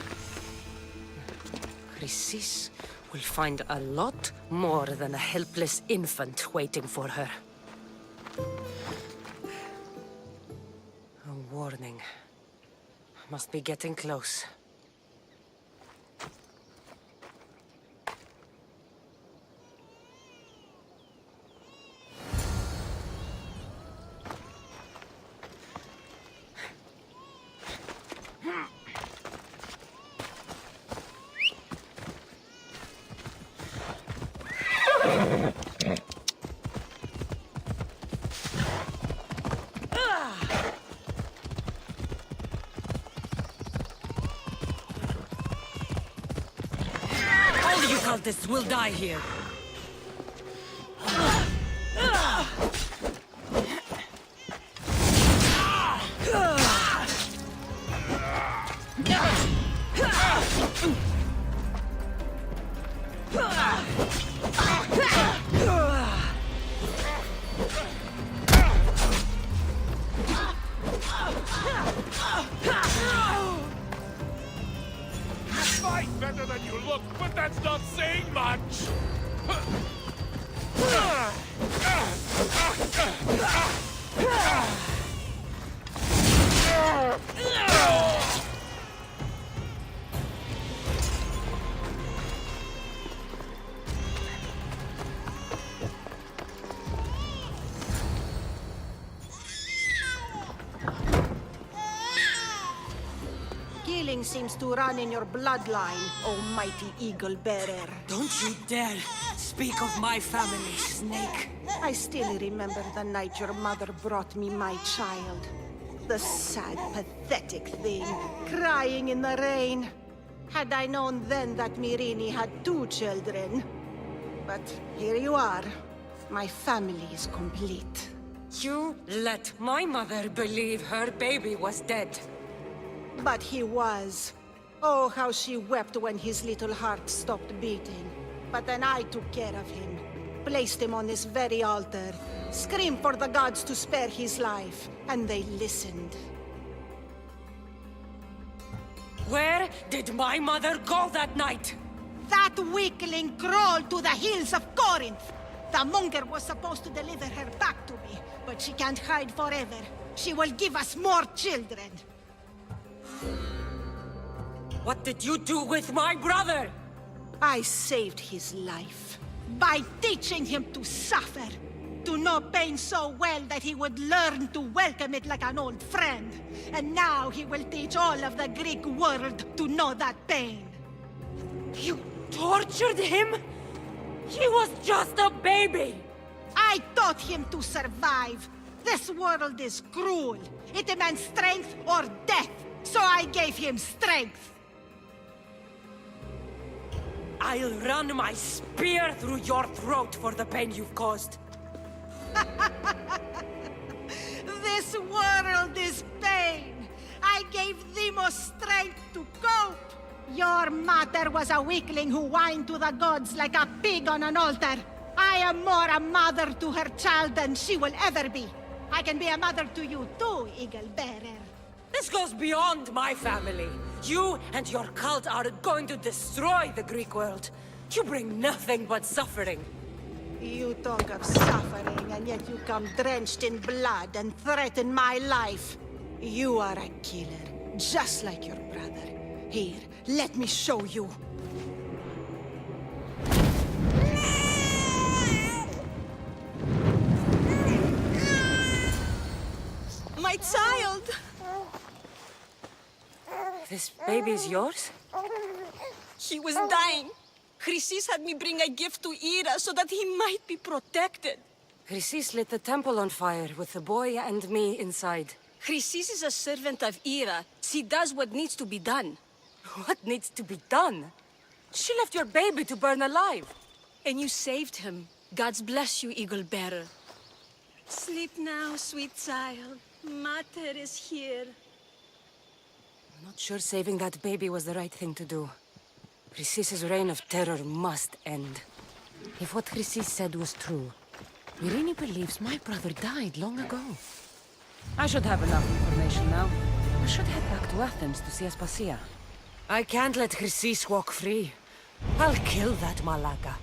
Chrysis will find a lot more than a helpless infant waiting for her. A warning. Must be getting close. All you cultists will die here. Fight better than you look, but that's not saying much! Killing seems to run in your bloodline, almighty eagle bearer. Don't you dare speak of my family, Snake. I still remember the night your mother brought me my child. The sad, pathetic thing, crying in the rain. Had I known then that Myrini had 2 children. But here you are. My family is complete. You let my mother believe her baby was dead. But he was. Oh, how she wept when his little heart stopped beating. But then I took care of him. Placed him on this very altar. Screamed for the gods to spare his life. And they listened. Where did my mother go that night? That weakling crawled to the hills of Corinth. The monger was supposed to deliver her back to me. But she can't hide forever. She will give us more children. What did you do with my brother? I saved his life by teaching him to suffer, to know pain so well that he would learn to welcome it like an old friend. And now he will teach all of the Greek world to know that pain. You tortured him? He was just a baby! I taught him to survive. This world is cruel. It demands strength or death. So I gave him strength. I'll run my spear through your throat for the pain you've caused. This world is pain. I gave Demos strength to cope. Your mother was a weakling who whined to the gods like a pig on an altar. I am more a mother to her child than she will ever be. I can be a mother to you too, Eagle Bearer. This goes beyond my family. You and your cult are going to destroy the Greek world. You bring nothing but suffering. You talk of suffering, and yet you come drenched in blood and threaten my life. You are a killer, just like your brother. Here, let me show you. My child! This baby's yours? He was dying. Chrysis had me bring a gift to Ira so that he might be protected. Chrysis lit the temple on fire with the boy and me inside. Chrysis is a servant of Ira. She does what needs to be done. What needs to be done? She left your baby to burn alive. And you saved him. God's bless you, Eagle Bearer. Sleep now, sweet child. Mater is here. I'm not sure saving that baby was the right thing to do. Chrysis' reign of terror must end. If what Chrysis said was true, Irini believes my brother died long ago. I should have enough information now. I should head back to Athens to see Aspasia. I can't let Chrysis walk free. I'll kill that Malaka.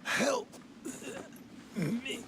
Help me.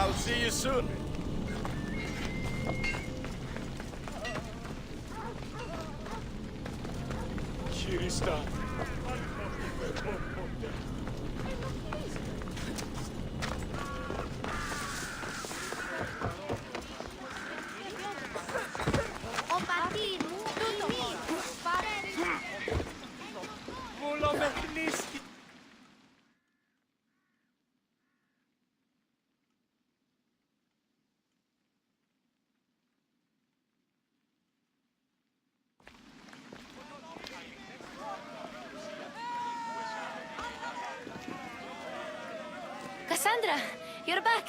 I'll see you soon. Kirista. Kassandra, you're back.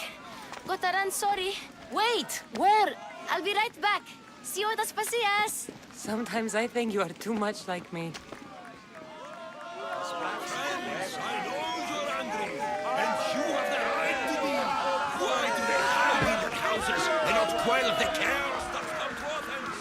Gotta run, sorry. Wait! Where? I'll be right back. See you at Las Pasillas. Sometimes I think you are too much like me. Friends, I know you're angry, and you have the right to be. Why do they hide in their houses and not quell the chaos that come to Athens?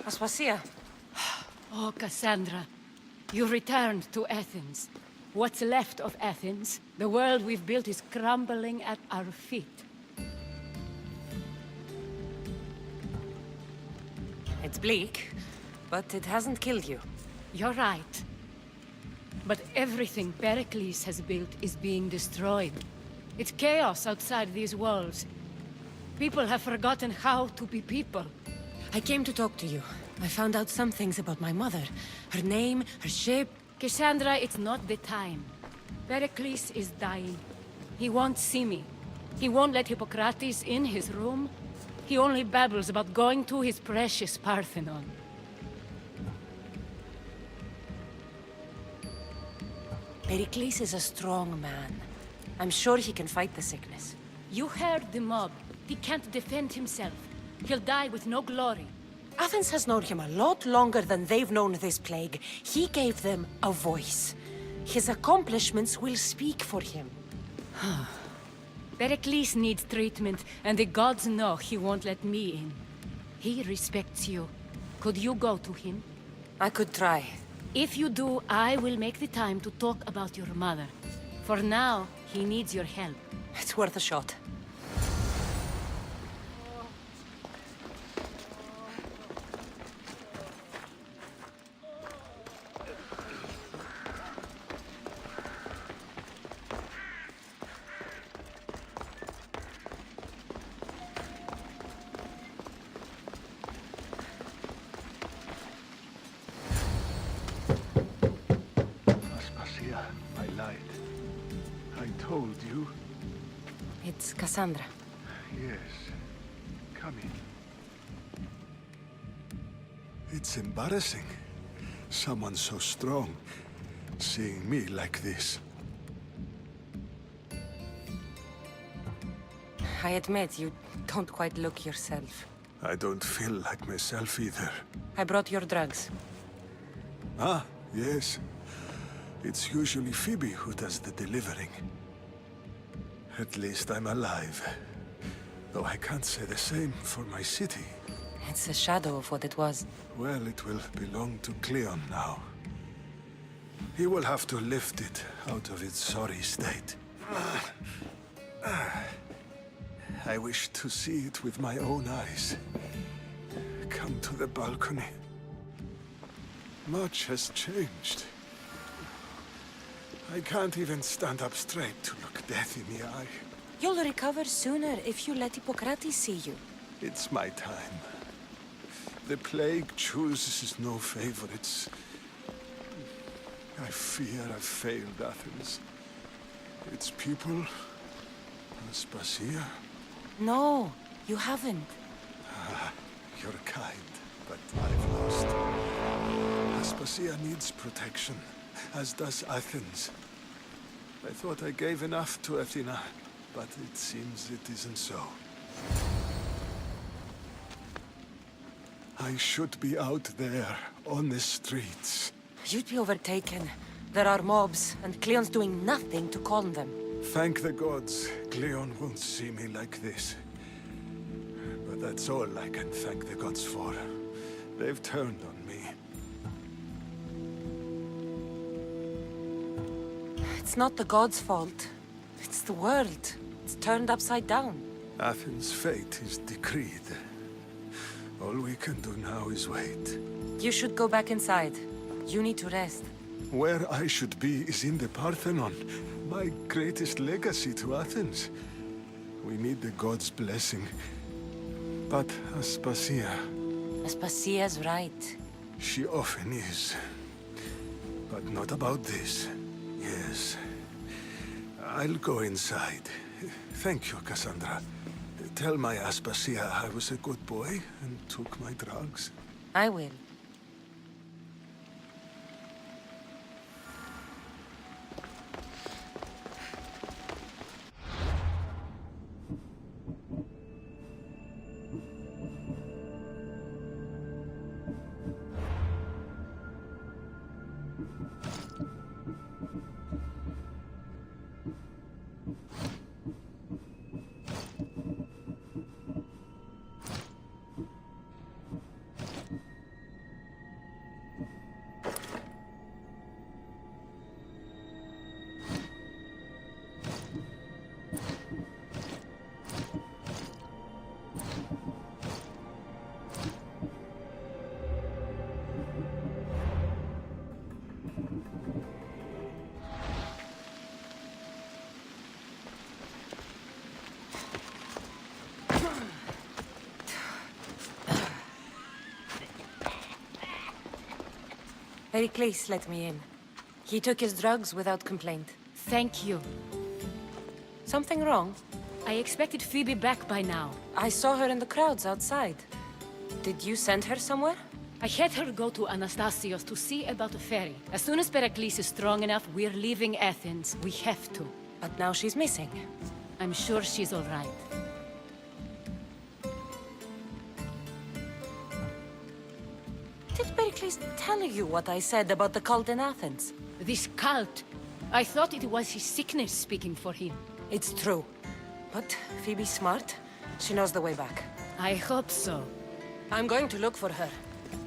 Aspasia. Oh, Kassandra, you returned to Athens. What's left of Athens, the world we've built is crumbling at our feet. It's bleak, but it hasn't killed you. You're right. But everything Pericles has built is being destroyed. It's chaos outside these walls. People have forgotten how to be people. I came to talk to you. I found out some things about my mother. Her name, her shape. Kassandra, it's not the time. Pericles is dying. He won't see me. He won't let Hippocrates in his room. He only babbles about going to his precious Parthenon. Pericles is a strong man. I'm sure he can fight the sickness. You heard the mob. He can't defend himself. He'll die with no glory. Athens has known him a lot longer than they've known this plague. He gave them a voice. His accomplishments will speak for him. Pericles needs treatment, and the gods know he won't let me in. He respects you. Could you go to him? I could try. If you do, I will make the time to talk about your mother. For now, he needs your help. It's worth a shot. Told you? It's Kassandra. Yes. Come in. It's embarrassing. Someone so strong, seeing me like this. I admit, you don't quite look yourself. I don't feel like myself either. I brought your drugs. Ah, yes. It's usually Phoebe who does the delivering. At least I'm alive. Though I can't say the same for my city. It's a shadow of what it was. Well, it will belong to Cleon now. He will have to lift it out of its sorry state. I wish to see it with my own eyes. Come to the balcony. Much has changed. I can't even stand up straight to look death in the eye. You'll recover sooner if you let Hippocrates see you. It's my time. The plague chooses no favorites. I fear I've failed Athens. Its people, Aspasia. No, you haven't. You're kind, but I've lost. Aspasia needs protection, as does Athens. I thought I gave enough to Athena, but it seems it isn't so. I should be out there, on the streets. You'd be overtaken. There are mobs, and Cleon's doing nothing to calm them. Thank the gods, Cleon won't see me like this. But That's all I can thank the gods for. They've turned on me. It's not the gods' fault. It's the world. It's turned upside down. Athens' fate is decreed. All we can do now is wait. You should go back inside. You need to rest. Where I should be is in the Parthenon, my greatest legacy to Athens. We need the gods' blessing. But Aspasia... Aspasia's right. She often is. But not about this. Yes. I'll go inside. Thank you, Kassandra. Tell my Aspasia I was a good boy and took my drugs. I will. Pericles let me in. He took his drugs without complaint. Thank you. Something wrong? I expected Phoebe back by now. I saw her in the crowds outside. Did you send her somewhere? I had her go to Anastasios to see about a ferry. As soon as Pericles is strong enough, we're leaving Athens. We have to. But now she's missing. I'm sure she's all right. Did Pericles tell you what I said about the cult in Athens? This cult? I thought it was his sickness speaking for him. It's true. But Phoebe's smart. She knows the way back. I hope so. I'm going to look for her.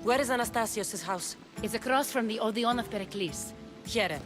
Where is Anastasios' house? It's across from the Odeon of Pericles. Here.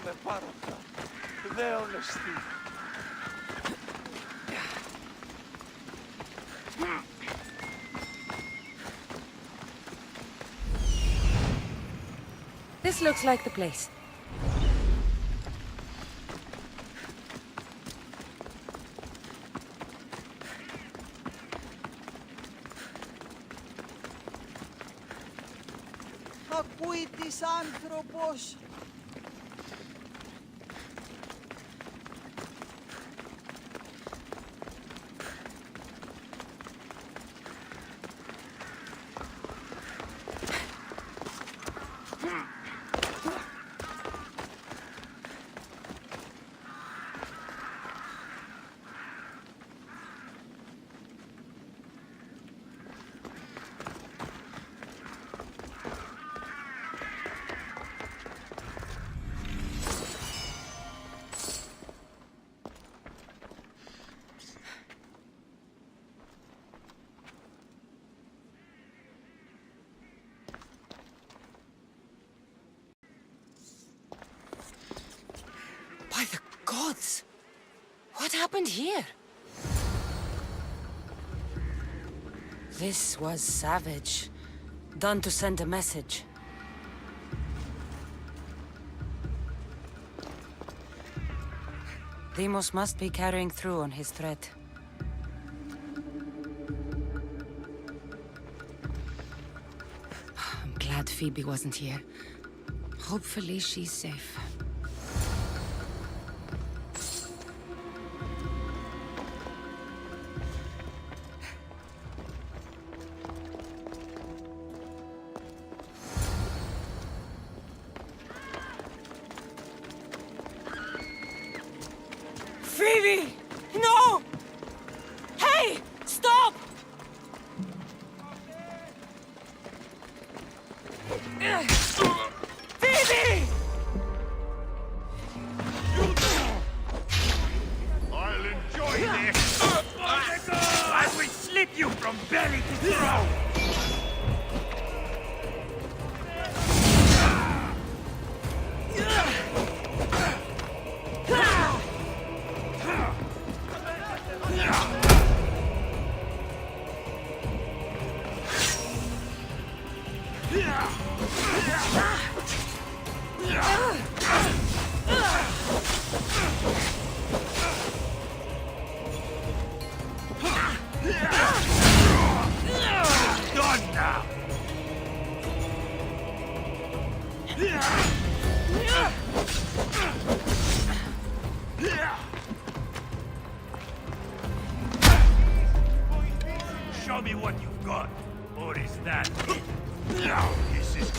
με πάροκα, δέον εστί. This looks like the place. Ακούει της άνθρωπος. else? What happened here? This was savage. Done to send a message. Deimos must be carrying through on his threat. I'm glad Phoebe wasn't here. Hopefully she's safe. Phoebe! No! Hey! Stop! Phoebe! I'll enjoy this! As we slit you from belly to throat! Done now! Show me what you've got, or is that it? This is...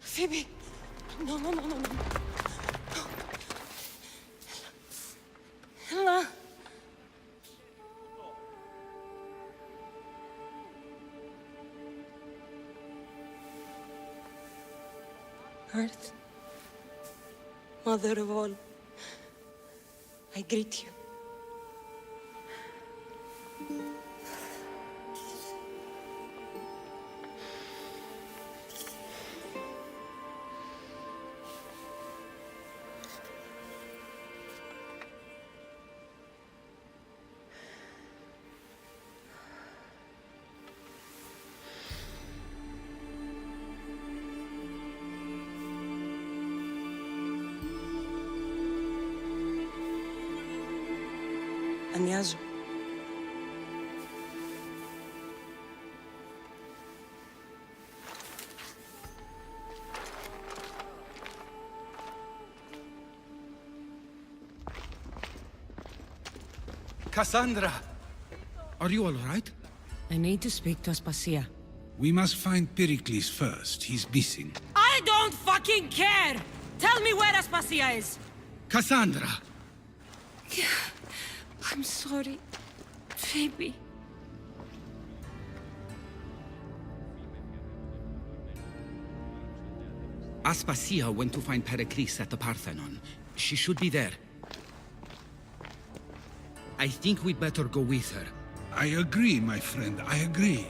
Phoebe! No, no, no, no, no. Ella! Earth, Mother of all, I greet you. Ανιάζω. Kassandra! Are you all right? I need to speak to Aspasia. We must find Pericles first. He's missing. I don't fucking care! Tell me where Aspasia is! Kassandra! I'm sorry, Phoebe. Aspasia went to find Pericles at the Parthenon. She should be there. I think we'd better go with her. I agree, my friend. I agree.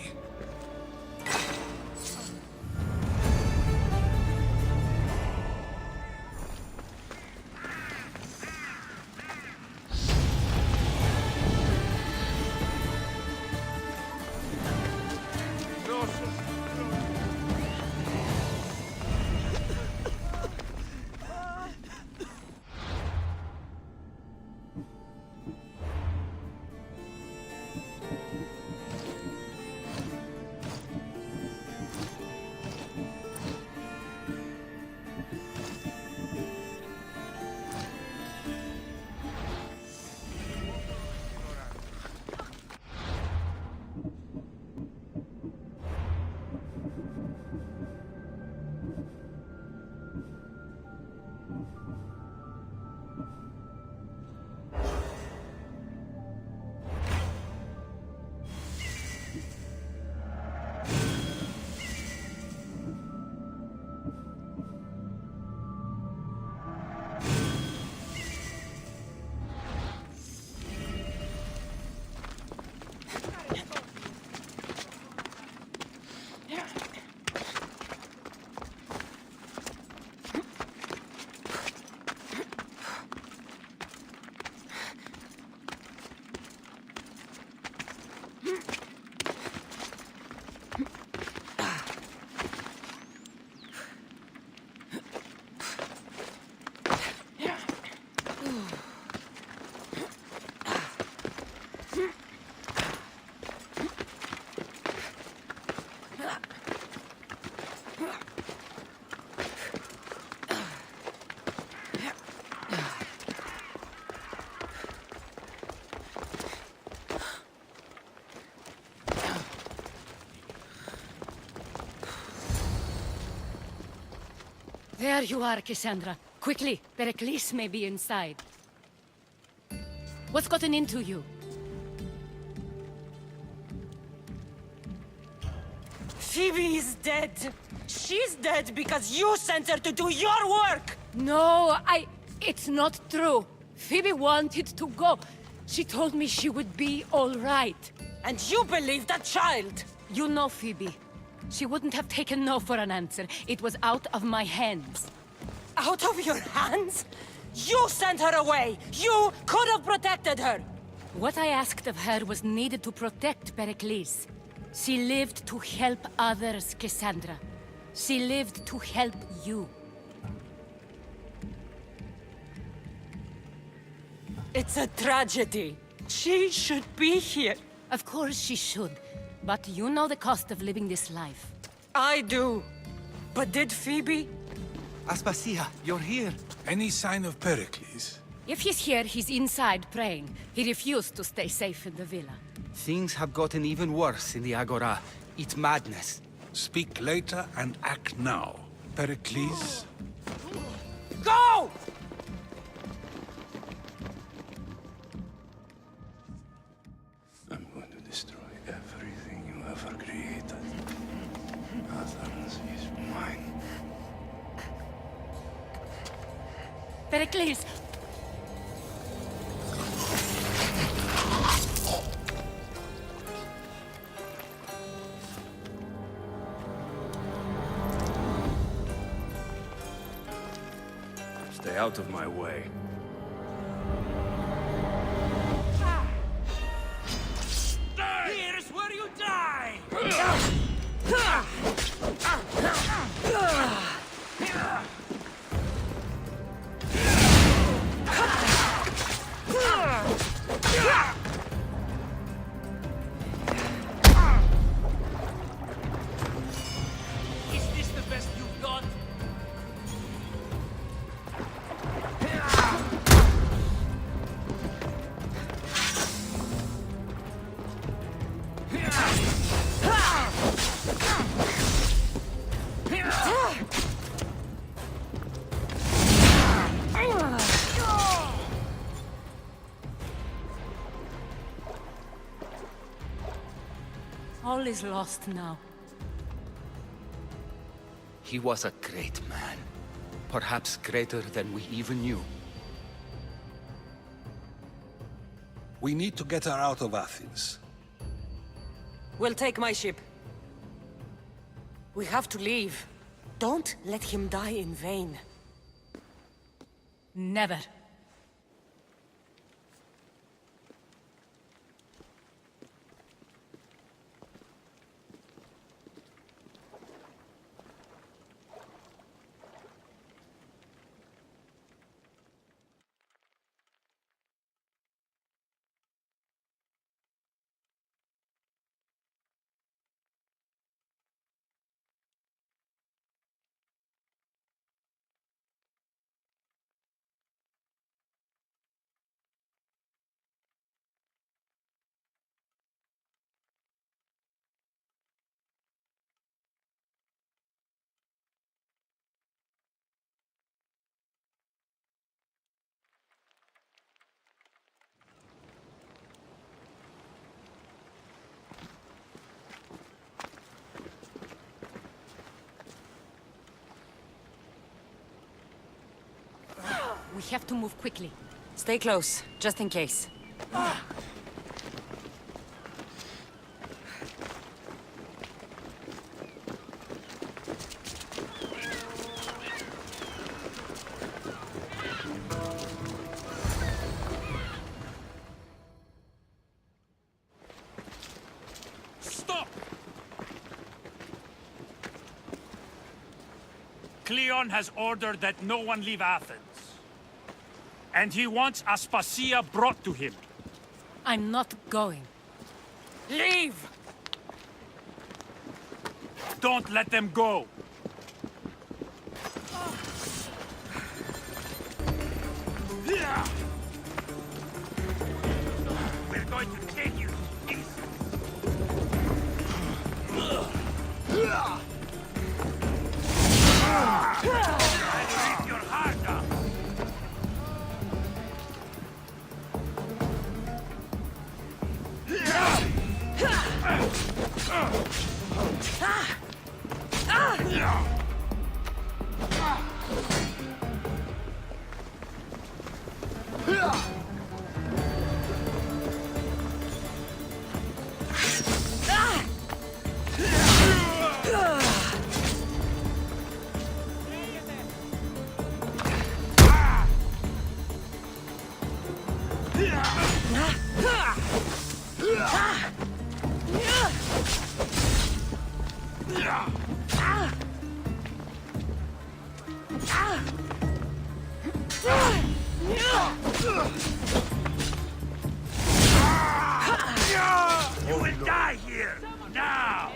There you are, Kassandra. Quickly, Pericles may be inside. What's gotten into you? Phoebe is dead. She's dead because you sent her to do your work! No, it's not true. Phoebe wanted to go. She told me she would be all right. And you believe that child? You know Phoebe. She wouldn't have taken no for an answer. It was out of my hands. Out of your hands? You sent her away! You could have protected her! What I asked of her was needed to protect Pericles. She lived to help others, Kassandra. She lived to help you. It's a tragedy. She should be here. Of course she should. But you know the cost of living this life. I do. But did Phoebe? Aspasia, you're here. Any sign of Pericles? If he's here, he's inside praying. He refused to stay safe in the villa. Things have gotten even worse in the Agora. It's madness. Speak later and act now. Pericles? Go! I'm going to destroy everything you ever created. Athens is mine. Pericles! Stay out of my way. Here's where you die! Is this the best you've got? All is lost now. He was a great man. Perhaps greater than we even knew. We need to get her out of Athens. We'll take my ship. We have to leave. Don't let him die in vain. Never. We have to move quickly. Stay close, just in case. Stop! Cleon has ordered that no one leave Athens. And he wants Aspasia brought to him. I'm not going. Leave! Don't let them go. We're going to take you to peace. You will die here, now!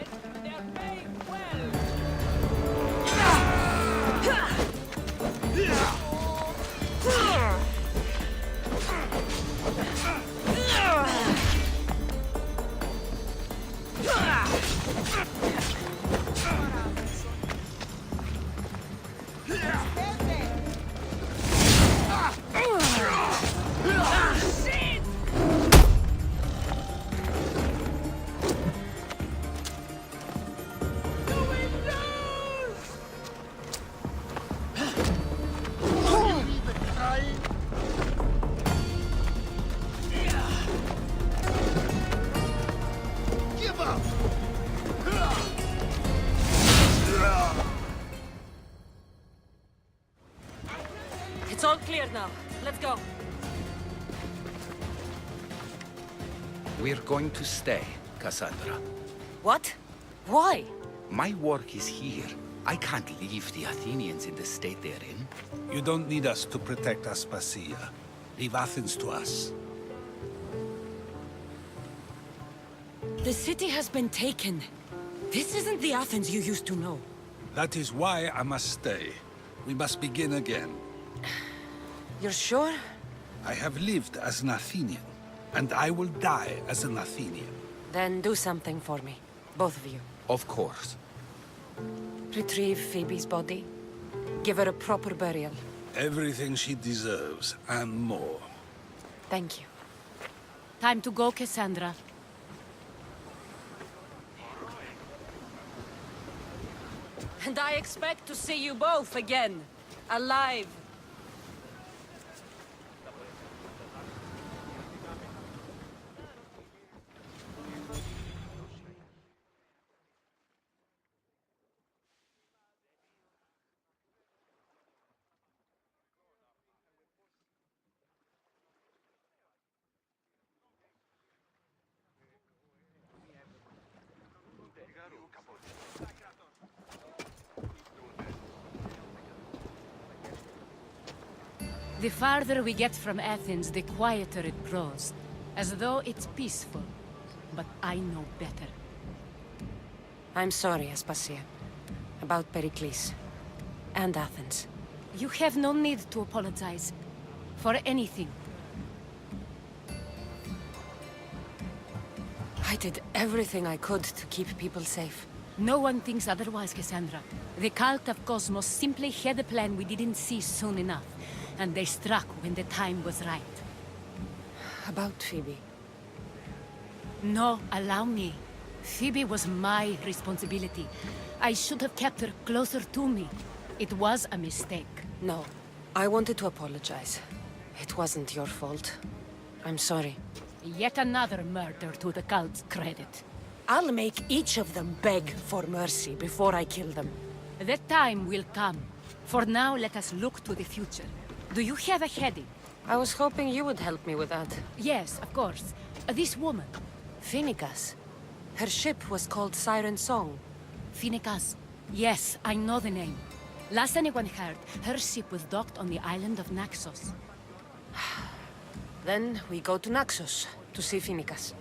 Give up! It's all clear now. Let's go. We're going to stay, Kassandra. What? Why? My work is here. I can't leave the Athenians in the state they're in. You don't need us to protect Aspasia. Leave Athens to us. The city has been taken. This isn't the Athens you used to know. That is why I must stay. We must begin again. You're sure? I have lived as an Athenian, and I will die as an Athenian. Then do something for me. Both of you. Of course. Retrieve Phoebe's body. Give her a proper burial. Everything she deserves, and more. Thank you. Time to go, Kassandra. And I expect to see you both again. Alive. The farther we get from Athens, the quieter it grows. As though it's peaceful. But I know better. I'm sorry, Aspasia. About Pericles. And Athens. You have no need to apologize. For anything. I did everything I could to keep people safe. No one thinks otherwise, Kassandra. The cult of Cosmos simply had a plan we didn't see soon enough. And they struck when the time was right. About Phoebe. No, allow me. Phoebe was my responsibility. I should have kept her closer to me. It was a mistake. No. I wanted to apologize. It wasn't your fault. I'm sorry. Yet another murder to the cult's credit. I'll make each of them beg for mercy before I kill them. That time will come. For now, let us look to the future. Do you have a heading? I was hoping you would help me with that. Yes, of course. This woman. Phoenicas. Her ship was called Siren Song. Phoenicas. Yes, I know the name. Last anyone heard, her ship was docked on the island of Naxos. Then we go to Naxos to see Phoenicas.